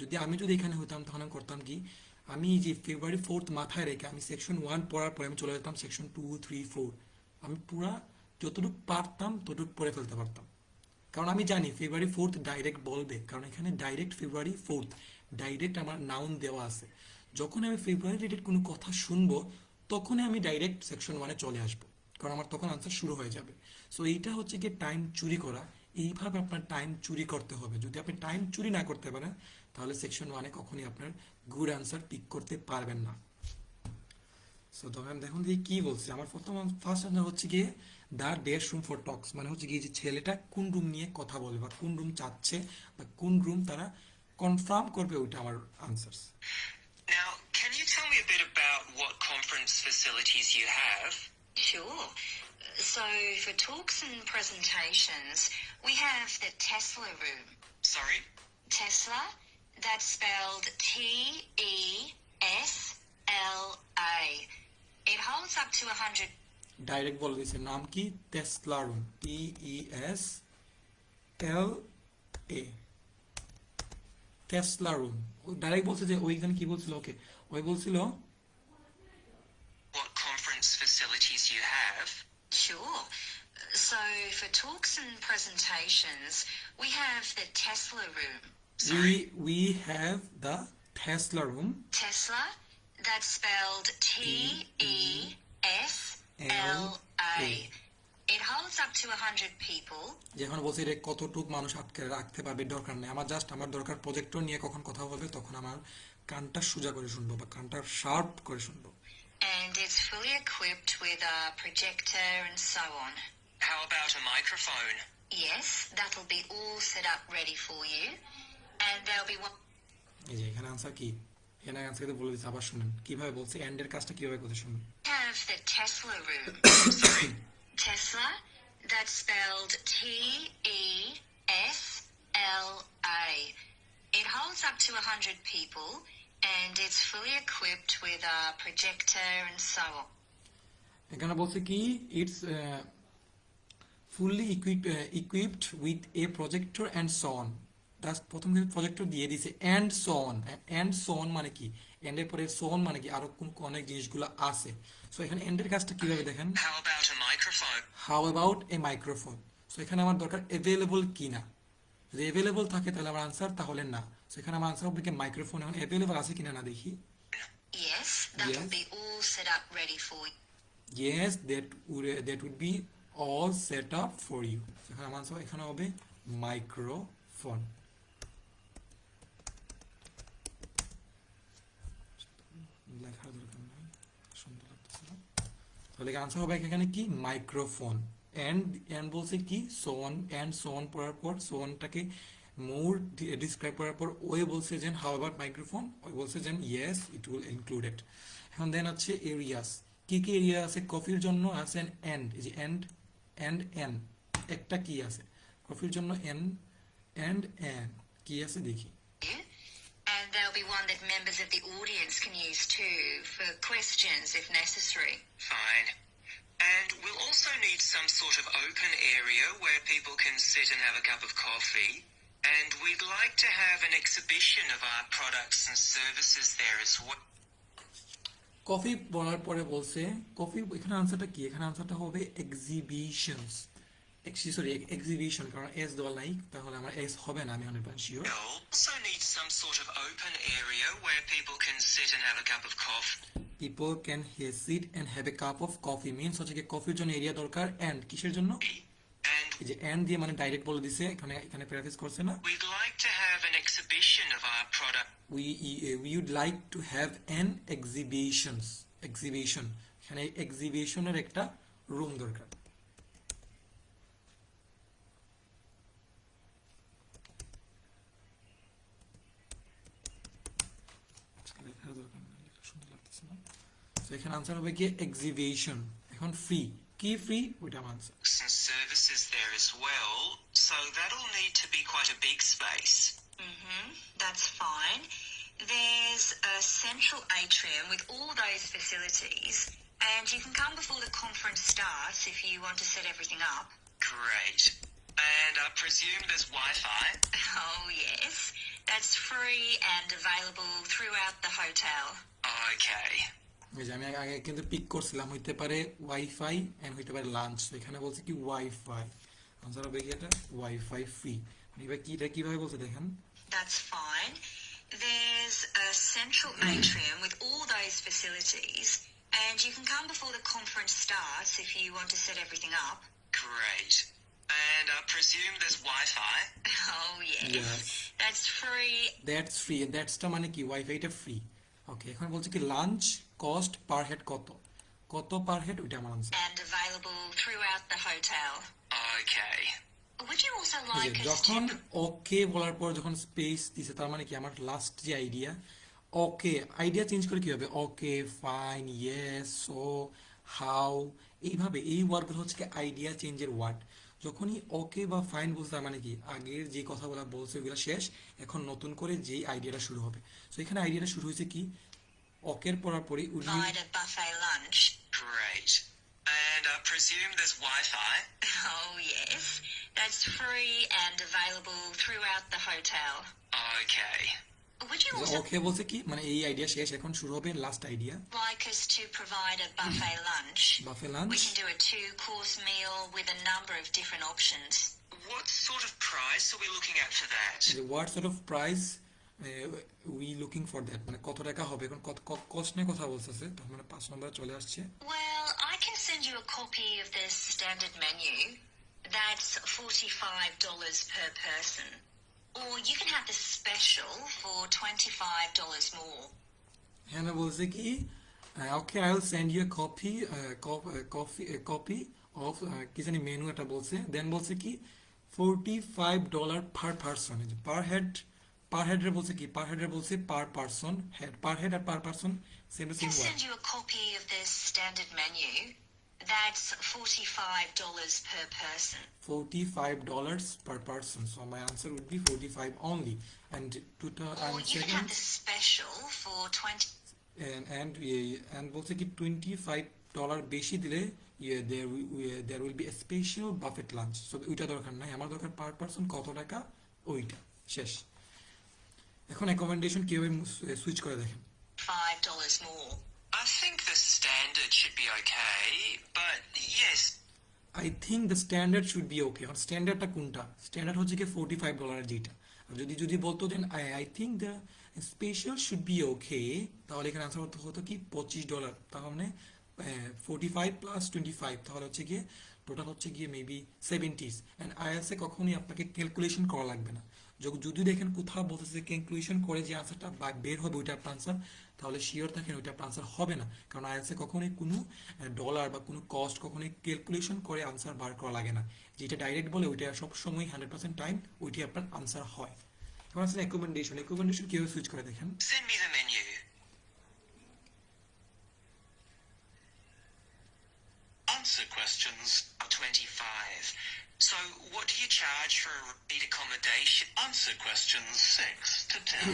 [SPEAKER 1] যদি এখানে হতাম তখন আমি করতাম কি, আমি যে ফেব্রুয়ারি 4 মাথায় রেখে আমি সেকশন 1 পড়ার পরে আমি চলে যেতাম সেকশন 2, 3, 4। আমি পুরা যতটুকু পারতাম ততটুকু পড়ে ফেলতে পারতাম, কারণ আমি জানি ফেব্রুয়ারি 4 ডাইরেক্ট বলবে, কারণ এখানে ডাইরেক্ট ফেব্রুয়ারি 4 ডাইরেক্ট আমার নাউন দেওয়া আছে। যখন আমি ফেব্রুয়ারি রিলেটেড কোনো কথা শুনবো তখনই আমি ডাইরেক্ট সেকশন 1-এ চলে আসবো, কারণ আমার তখন আনসার শুরু হয়ে যাবে। সো এইটা হচ্ছে কি টাইম চুরি করা। এইভাবে আপনার টাইম চুরি করতে হবে। যদি আপনি টাইম চুরি না করতে পারেন তাহলে সেকশন 1-এ কখনই আপনার গুড আনসার পিক করতে পারবেন না। সো তখন দেখুন যে কি বলছে, আমার ফার্স্ট আনসার হচ্ছে গিয়ে দ্য ডেট রুম ফর টক্স, মানে হচ্ছে গিয়ে যে ছেলেটা কোন রুম নিয়ে কথা বলবে বা কোন রুম চাচ্ছে বা কোন রুম তারা কনফার্ম করবে, ওইটা আমার answers.
[SPEAKER 3] Now, can you tell me a bit about what conference facilities you have?
[SPEAKER 4] Sure. So, for talks and presentations, we have the Tesla room.
[SPEAKER 3] Sorry?
[SPEAKER 4] Tesla, that's spelled Tesla. It holds up to 100.
[SPEAKER 1] Direct বলে দিয়েছে নাম কি, Tesla room, TESLA, Tesla room. Direct বলছে যে ওইখানে কি বলছিল, ওকে ওই বলছিল
[SPEAKER 3] What conference facilities you have?
[SPEAKER 4] Sure. So, for talks and presentations, we have the Tesla room.
[SPEAKER 1] we have the Tesla room.
[SPEAKER 4] Tesla, that's spelled TESLA. It holds up to 100 people.
[SPEAKER 1] যখন বলছে এটা কতটুকু মানুষ আটকে রাখতে পারবে দরকার নেই, আমার দরকার প্রজেক্টর নিয়ে কখন কথা বলবে তখন আমার কানটা সোজা করে শুনবো বা কানটা শার্প করে শুনবো।
[SPEAKER 4] And it's fully equipped with a projector and so on.
[SPEAKER 3] How about a microphone?
[SPEAKER 4] Yes, that'll be all set up ready for you. And there'll be one.
[SPEAKER 1] এই যে এখানে আনসার কি, এখানে আনসার কিন্তু বলে দিচ্ছে, আবার শুনুন কিভাবে বলছে, এন্ড এর কাজটা কিভাবে করতে শুনুন।
[SPEAKER 4] Have the Tesla room. Tesla, that's spelled TESLA. It holds up to 100 people, and it's fully equipped with a projector and so on.
[SPEAKER 1] এখানে বলছে কি, it's fully equipped with a projector and so on. প্রথম থেকে projector দিয়ে দিয়েছে and so on. and so on মানে কি, and এর পরে so on মানে কি আরো অনেক জিনিসগুলো আছে। সো এখানে এন্ড এর কাজটা কিভাবে দেখেন,
[SPEAKER 3] How about a microphone?
[SPEAKER 1] How about a microphone. So এখানে আমার দরকার অ্যাভেলেবল কিনা, যদি অ্যাভেলেবল থাকে তাহলে আমার আনসার, তাহলে না। সো এখানে আমার আনসার হবে কি মাইক্রোফোন, এখন অ্যাভেলেবল আছে কিনা না দেখি।
[SPEAKER 4] Yes, that'll
[SPEAKER 1] Yes.
[SPEAKER 4] be all set up ready for you.
[SPEAKER 1] Yes, that would be all set up for you. এখানে আমার আনসার এখানে হবে মাইক্রোফোন। লেখার দরকার নাই, সুন্দর লাগতেছে না। তাহলে আনসার হবে এখানে কি, মাইক্রোফোন। এন্ড বলছে কি so on, and so on পড়ার পর সো অনটাকে মোর ডিসক্রাইব করার পর ওয়ে বলছে যেন হাউ অ্যাবাউট মাইক্রোফোন, ওই বলছে যেন ইয়েস ইট উইল ইনক্লুডেড। এখন দেন আছে এরিয়াস, কি কি এরিয়া আছে, কফির জন্য আছে এন্ড, এই যে এন্ড এন একটা কি আছে, কফির জন্য এন এন্ড এন কি আছে দেখি।
[SPEAKER 4] And there'll be one that members of the audience can use too for questions if necessary.
[SPEAKER 3] Fine. And we'll also need some sort of open area where people can sit and have a cup of coffee. And we'd like to have an exhibition of our products and services there as well.
[SPEAKER 1] Coffee বলার পরে বলছে coffee, এখানে আনসারটা কি? এখানে আনসারটা হবে exhibitions, sorry exhibition, কারণ এস দেওয়া নাই, তাহলে আমার এস হবে না, আমি 100% sure.
[SPEAKER 3] We'll also need some sort of open area where people can sit and have a cup of coffee.
[SPEAKER 1] People can sit and have a cup of coffee means হচ্ছে কি কফির জন্য এরিয়া দরকার, and কিসের জন্য?
[SPEAKER 3] And
[SPEAKER 1] এই যে and দিয়ে মানে ডাইরেক্ট বলে দিছে, এখানে এখানে প্রেফেস করছে না।
[SPEAKER 3] we'd like to have an exhibition of our product.
[SPEAKER 1] we would like to have an exhibition, এখানে এক্সিবিশনের একটা রুম দরকার। So এখানে আনসার হবে কি এক্সিবিশন। এখন ফ্রি, কি ফ্রি ওইটা আমার answer.
[SPEAKER 3] And services there as well, so that'll need to be quite a big space.
[SPEAKER 4] That's fine. There's a central atrium with all those facilities, and you can come before the conference starts if you want to set everything up.
[SPEAKER 3] Great. And I presume there's Wi-Fi?
[SPEAKER 4] Oh, yes. That's free and available throughout the hotel.
[SPEAKER 3] Okay.
[SPEAKER 1] এই যে আমি আগে কিন্তু pick করছিলাম, হইতে পারে wifi and হইতে পারে লাঞ্চ, তো এখানে বলছে কি ওয়াইফাই, আনসার হবে কি এটা ওয়াইফাই ফ্রি। মানে এবার কি এটা কিভাবে বলছে দেখেন।
[SPEAKER 4] That's fine. There's a central atrium with all those facilities, and you can come before the conference starts if you want to set everything up.
[SPEAKER 3] Great. And I presume there's Wi-Fi?
[SPEAKER 4] Oh, yes.
[SPEAKER 1] Yes.
[SPEAKER 4] That's free.
[SPEAKER 1] That's free, দ্যাটসটা মানে কি ওয়াইফাইটা free. ওকে, এখন বলছে কি lunch cost per head কত, কত per head ওইটা আমার answer.
[SPEAKER 4] And available throughout the hotel.
[SPEAKER 3] Okay.
[SPEAKER 4] Would you also
[SPEAKER 1] এই
[SPEAKER 4] like
[SPEAKER 1] যে
[SPEAKER 4] us
[SPEAKER 1] যখন
[SPEAKER 4] to...
[SPEAKER 1] ওকে বলার পর যখন স্পেস দিছে, তার মানে কি আমার লাস্ট যে আইডিয়া, ওকে আইডিয়া চেঞ্জ করে কি হবে, okay fine yes so how, এইভাবে এই ওয়ার্ডগুলো হচ্ছে কি আইডিয়া চেঞ্জের ওয়ার্ড। যখনই ওকে বা ফাইন বলছে তার মানে কি আগের যে কথাগুলো বলছে ওগুলো শেষ, এখন নতুন করে যেই আইডিয়াটা শুরু হবে। সো এখানে আইডিয়াটা শুরু হয়েছে কি ওকের পড়ার পরে
[SPEAKER 4] provide a buffet lunch?
[SPEAKER 3] Great. And I presume there's Wi-Fi?
[SPEAKER 4] Oh, yes. That's free and available throughout the hotel.
[SPEAKER 3] Okay.
[SPEAKER 4] Would you also
[SPEAKER 1] ওকে বলছে কি মানে এই আইডিয়া শেষ, এখন শুরু হবে last idea
[SPEAKER 4] like us to provide a buffet lunch?
[SPEAKER 1] বাফে
[SPEAKER 4] We
[SPEAKER 1] lunch.
[SPEAKER 4] can do a 2-course meal with a number of different options.
[SPEAKER 3] What sort of price are we looking at for that?
[SPEAKER 1] What sort of price we looking for that, মানে কত টাকা হবে, এখন কত cost নিয়ে কথা বলতেছে, তার মানে 5 নম্বরে চলে আসছে।
[SPEAKER 4] Well, I can send you a copy of the standard menu. That's $45 per person. Or you can have the special for $25 more.
[SPEAKER 1] এখানে বলছে কি okay I will send you copy of কি জানি মেনু এটা বলছে, দেন বলছে কি $45 পার পারসন। পার হেডের বলছে কি পার হেডের বলছে per person, head per head আর per person same to
[SPEAKER 4] I
[SPEAKER 1] same
[SPEAKER 4] can
[SPEAKER 1] word.
[SPEAKER 4] send you a copy of the standard menu. That's $45 per person.
[SPEAKER 1] $45 per person, so my answer would be 45 only, and
[SPEAKER 4] Or
[SPEAKER 1] and
[SPEAKER 4] you can have
[SPEAKER 1] second
[SPEAKER 4] the special for 20.
[SPEAKER 1] and বলছে কি $25 বেশি দিলে there will be a special buffet lunch, so ওইটা দরকার নাই, আমার দরকার per person কত টাকা ওইটা শেষ। এখন অ্যাকোমোডেশন কিভাবে সুইচ করে দেখেন।
[SPEAKER 4] $5 more.
[SPEAKER 3] I think the standard should be okay, but yes,
[SPEAKER 1] I think the standard should be okay. আর স্ট্যান্ডার্ডটা কোনটা? স্ট্যান্ডার্ড হচ্ছে কি $45 যেটা। আর যদি বলতো দেন I think the special should be okay, তাহলে এখানে আনসার হতো কি $25, তার মানে 45 প্লাস 25, তাহলে হচ্ছে গিয়ে টোটাল হচ্ছে গিয়ে মেবি 70s। এন্ড আইএলটিএস এ কখনোই আপনাকে ক্যালকুলেশন করা লাগবে না, যদি দেখেন কোথাও বলতেছে ক্যালকুলেশন করে যে আনসারটা বের হবে ওইটা আপনার আনসার, তাহলে শিওর থাকেন ওইটা আপনার আনসার হবে না, কারণ আইএলটিএস এ কখনোই কোনো ডলার বা কোনো কস্ট কখনোই ক্যালকুলেশন করে আনসার বার করা লাগে না, যেটা ডাইরেক্ট বলে ওইটা সব সময় 100% টাইম ওইটাই আপনার আনসার হয়। এখন আসলে অ্যাকোমোডেশন কিভাবে সুইচ করে দেখেন।
[SPEAKER 3] send me the menu. Answer questions are 25. So what do you charge for a repeat accommodation? Answer questions 6 to 10.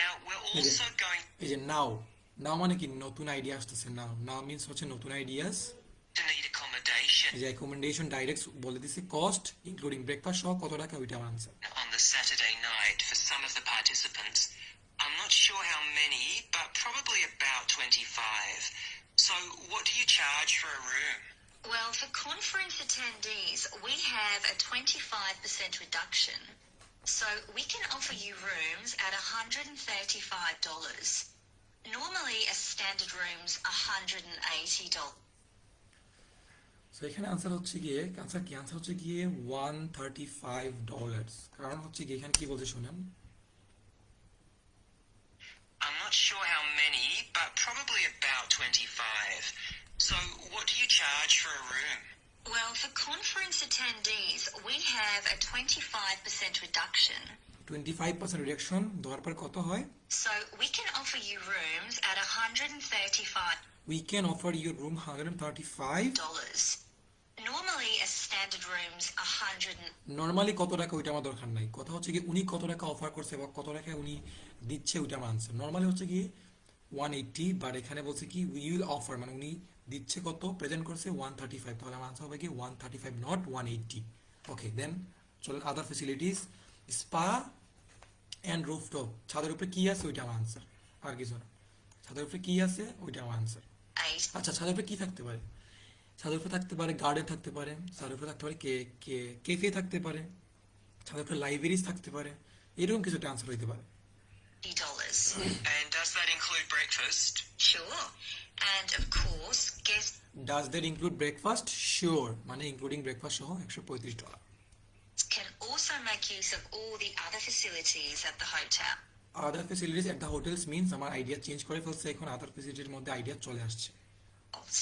[SPEAKER 3] Now we're also going
[SPEAKER 1] এই যে নাও মানে কি নতুন আইডিয়া আসতেছে, নাও মিন্স হচ্ছে নতুন ideas.
[SPEAKER 3] to need accommodation accommodation
[SPEAKER 1] এই যে অ্যাকোমোডেশন ডাইরেক্ট বলে দিছে কস্ট ইনক্লুডিং ব্রেকফাস্ট সহ কত টাকা ওইটা আমার answer
[SPEAKER 3] on the Saturday night for some of the participants. I'm not sure how many, but probably about 25. So what do you charge for a room?
[SPEAKER 4] Well, for conference attendees, we have a 25% reduction. So we can offer you rooms at $135. Normally, a standard room's $180.
[SPEAKER 1] So এখানে answer হচ্ছে গিয়ে answer হচ্ছে গিয়ে $135 কারণ হচ্ছে গিয়ে এখানে কি বলছে শুনেন
[SPEAKER 3] I'm not sure how many, but probably about 25. So what do you charge for a room?
[SPEAKER 4] Well, for conference attendees, we have a 25% reduction.
[SPEAKER 1] 25% reduction দেওয়ার পর কত হয়
[SPEAKER 4] So we can offer you rooms at $135.
[SPEAKER 1] we can offer you room $135
[SPEAKER 4] Normally, a standard room's $100.
[SPEAKER 1] Normally কত টাকা ওইটা আমার দরকার নাই কথা হচ্ছে কি উনি কত টাকা অফার করছে বা কত টাকা উনি দিচ্ছে ওইটা আমার আনসার নরমালি হচ্ছে কি 180 বাট এখানে বলছে কি উইল অফার মানে উনি দিচ্ছে কত প্রেজেন্ট করছে 135 তাহলে আমার আনসার হবে কি 135 নট 180 ওকে দেন চলেন আদার ফ্যাসিলিটিস স্পা এন্ড রুফটপ ছাদের উপরে কি আছে ওইটা আমার আনসার আর কিছু না ছাদের উপরে কি আছে ওইটা আমার আনসার আচ্ছা ছাদের উপরে কি থাকতে পারে ছাদের উপরে থাকতে পারে গার্ডেন থাকতে পারে ছাদের উপরে থাকতে পারে কেফে থাকতে পারে ছাদের উপরে লাইব্রেরিজ থাকতে পারে এরকম কিছু একটা আনসার হইতে পারে
[SPEAKER 3] And does that include breakfast?
[SPEAKER 4] Sure. And of course, guests
[SPEAKER 1] does that include breakfast sure মানে ইনক্লুডিং ব্রেকফাস্ট সহ $135
[SPEAKER 4] can also make use of all the other facilities at the hotel.
[SPEAKER 1] Other facilities at the hotels means আমার idea change করে ফেলছে এখন আদার ফ্যাসিলিটির মধ্যে idea চলে আসছে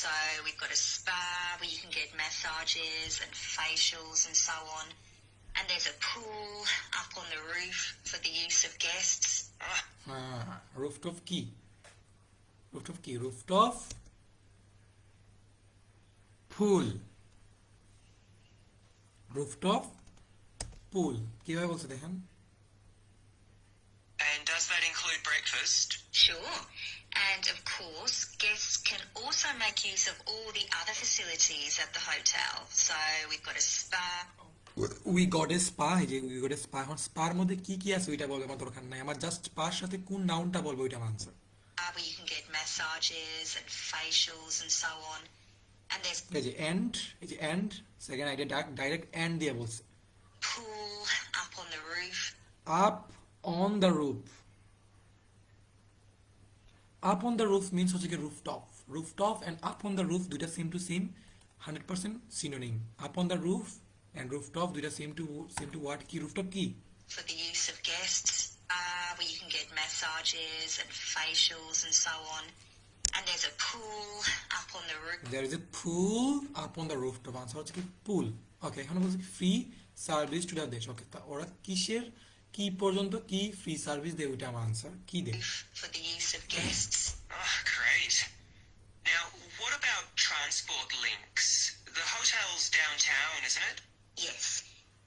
[SPEAKER 4] So we've got a spa where you can get massages and facials and so on. And there's a pool up on the roof for the use of guests.
[SPEAKER 1] হ্যাঁ rooftop কি rooftop পুল কিভাবে বলছে দেখেন
[SPEAKER 3] And does that include breakfast?
[SPEAKER 4] Sure. And of course, guests can also make use of all the other facilities at the hotel. So we've got a spa.
[SPEAKER 1] We got a spa এই যে we got a spa এখন spare মধ্যে কি কি আছে ওইটা বলবো আমার দরকার নাই আমার জাস্ট স্পার সাথে কোন নাউনটা বলবো ওইটা আমার answer
[SPEAKER 4] Where you can get massages and facials and so on. And there's
[SPEAKER 1] এই যে and second idea direct and দিয়ে বলছে
[SPEAKER 4] pool up on the roof.
[SPEAKER 1] Up on the roof means হচ্ছে কি rooftop and up on the roof দুইটা same to same 100% synonym up on the roof and rooftop দুইটা same to word কি rooftop কি
[SPEAKER 4] For the use of guests, where you can get massages and facials and so on. And there's a pool up on the roof.
[SPEAKER 1] There is a pool up on the rooftop. Answer হচ্ছে কি পুল ওকে এখানে বলছে কি free service to the দেশ ওকে তা ওরা কিসের কি পর্যন্ত কি ফ্রি সার্ভিস দেয় ওইটা আমার আনসার কি দেয়
[SPEAKER 4] For the use of guests.
[SPEAKER 3] Oh, great. Now, what about transport links? The hotel's downtown, isn't it?
[SPEAKER 4] Yes.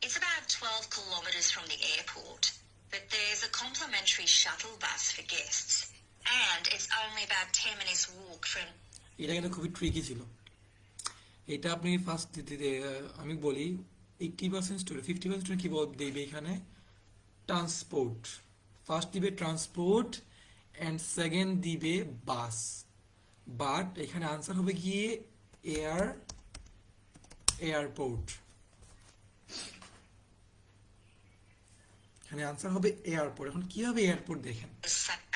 [SPEAKER 4] It's about 12 kilometres from the airport. But there's a complimentary shuttle bus for guests. And it's only about 10 minutes walk from.
[SPEAKER 1] এটা কিন্তু খুবই tricky ছিল এটা আপনি first আমি বলি 80% student 50% student কি দেবে এখানে ট্রান্সপোর্ট ফার্স্ট দিবে ট্রান্সপোর্ট এন্ড সেকেন্ড দিবে বাস বাট এখানে আনসার হবে গিয়ে এয়ারপোর্ট এখানে আনসার হবে এয়ারপোর্ট এখন কি হবে এয়ারপোর্ট দেখেন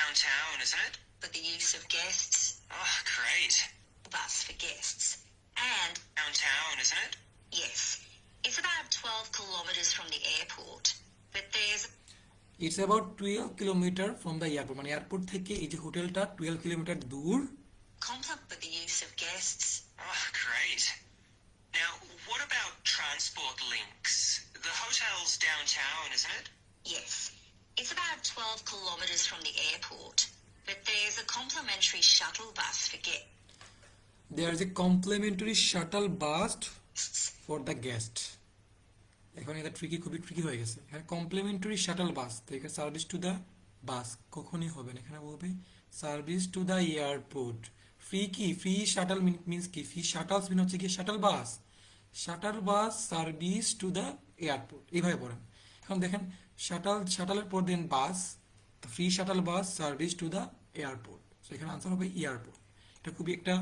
[SPEAKER 3] Downtown, isn't it?
[SPEAKER 4] For the use of guests.
[SPEAKER 3] Oh, great.
[SPEAKER 4] Bus for guests. And
[SPEAKER 3] Downtown, isn't it?
[SPEAKER 4] yes, it's about 12 kilometres from the airport. But there's
[SPEAKER 1] it's about 12 kilometre from the airport মানে airport থেকে এই যে হোটেলটা 12 kilometre দূর
[SPEAKER 4] complement for the use of guests.
[SPEAKER 3] Oh, great. Now, what about transport links? The hotel's downtown, isn't it?
[SPEAKER 4] Yes, it's about 12 kilometres from the airport. But there's a complimentary shuttle bus for guests.
[SPEAKER 1] There is a complimentary shuttle bus for the guest. এখন এটা খুবই tricky হয়ে গেছে এখানে complimentary shuttle bus তো এখানে service to the bus কখনই হবে না এখানে বলবে service to the airport free কি ফ্রি শাটল মিনস কি ফ্রি শাটলস মিন হচ্ছে কি shuttle bus shuttle bus service to the airport, এইভাবে পড়েন। এখন দেখেন শাটালের পর then bus, free shuttle bus service to the airport, so এখানে আনসার হবে এয়ারপোর্ট। এটা খুবই একটা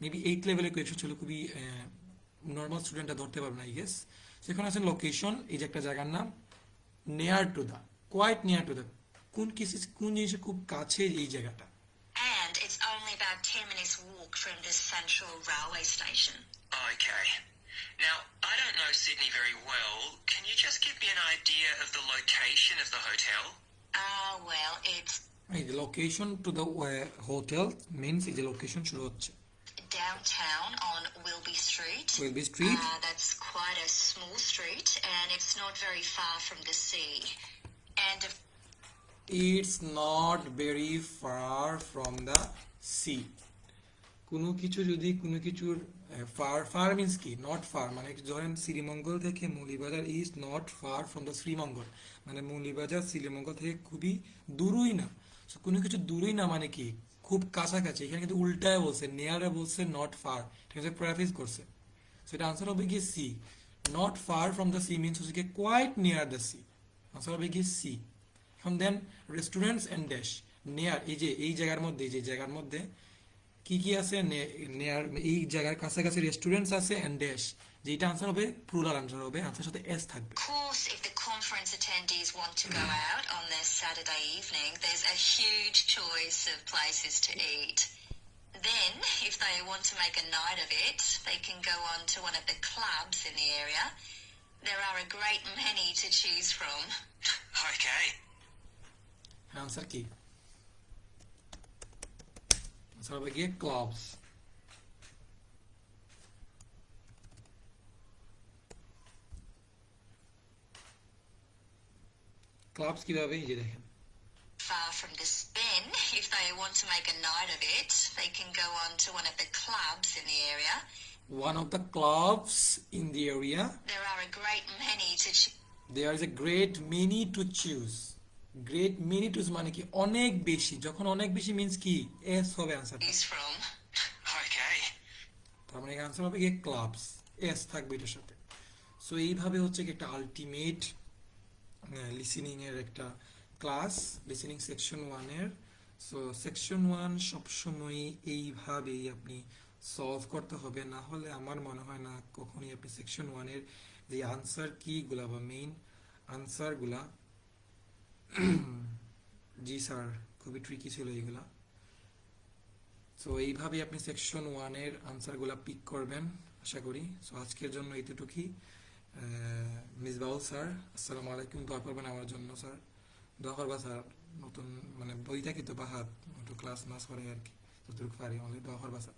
[SPEAKER 1] মেবি 8 লেভেলের কোয়েশ্চন ছিল, খুবই নর্মাল স্টুডেন্টরা ধরতে পারবে না, আই গেস। সেখানে আছে লোকেশন, এই যে একটা জায়গার নাম, near to the, quite near to the, কোন জিনিসের খুব কাছে এই জায়গাটা।
[SPEAKER 4] And it's only about 10 minutes walk from the central railway station.
[SPEAKER 3] Okay. Now, I don't know Sydney very well. Can you just give me an idea of the location of the hotel?
[SPEAKER 4] Well, it's
[SPEAKER 1] এই যে location to the hotel means এই যে location শুরু হচ্ছে
[SPEAKER 4] downtown on Wilby Street.
[SPEAKER 1] Wilby Street.
[SPEAKER 4] That's quite a small street, and it's not very far from the sea. And
[SPEAKER 1] It's not very far from the sea. কোনো কিছু যদি কোনো কিছুর fur means কি, নট ফার মানে ধরেন শ্রীমঙ্গল থেকে Moulvibazar is not far from the Sreemangal, মানে মৌলিবাজার শ্রীমঙ্গল থেকে খুবই দূরই না। So, কোনো কিছু দূরই না মানে কি খুব কাছাকাছি, এখানে কিন্তু উল্টায় বলছে, নিয়ারে বলছে নট ফার, ঠিক আছে, প্রেফিস করছে। সো এটা আনসার হবে কি sea, not far from the sea means হচ্ছে কি quite near the sea, answer হবে কি সি। এখন then restaurants and dash, near এই যে এই জায়গার মধ্যে, এই যে জায়গার মধ্যে কি কি আছে, নেয়ার এই জায়গার কাছাকাছি রেস্টুরেন্টস আছে এন্ড ড্যাশ, যেটা আনসার হবে প্লুরাল আনসার হবে, আনসার সাথে এস থাকবে।
[SPEAKER 4] of course, if the conference attendees want to go out on their Saturday evening, there's a huge choice of places to eat. Then, if they want to make a night of it, they can go on to one of the clubs in the area. There are a great many to choose from.
[SPEAKER 3] Okay.
[SPEAKER 1] Answer কি? Answer হবে গিয়ে clubs. Clubs কিভাবে, এই যে দেখেন
[SPEAKER 4] Far from the spin, if they want to make a night of it, they can go on to one of the clubs in the area.
[SPEAKER 1] one of the clubs in the area,
[SPEAKER 4] There are a great many to
[SPEAKER 1] there is a great many to choose. great many to মানে কি অনেক বেশি, যখন অনেক বেশি means কি S হবে answer,
[SPEAKER 4] choose from.
[SPEAKER 3] Okay.
[SPEAKER 1] তার মানে আনসার হবে কি ক্লাবস, এস থাকবে এটার সাথে। সো এইভাবে হচ্ছে কি একটা আলটিমেট লিসেনিং এর একটা ক্লাস, লিসেনিং সেকশন 1 এর। সো সেকশন 1 সবসময় এইভাবেই আপনি সলভ করতে হবে, না হলে আমার মনে হয় না কখনোই আপনি সেকশন 1 এর যে আনসার কিগুলা বা মেইন আনসারগুলা, জি স্যার খুবই ট্রিকি ছিল এইগুলা। সো এইভাবে আপনি সেকশন 1 এর আনসারগুলা পিক করবেন আশা করি। সো আজকের জন্য এতটুকুই। মিসবাউল স্যার আসসালামু আলাইকুম, দোয়া করবেন আমার জন্য স্যার, দোয়া করবা স্যার, নতুন মানে বই থাকি তো বাহাত একটু ক্লাস মাস করে আর কি, যতটুকু পারি অনলি দোয়া করবা স্যার।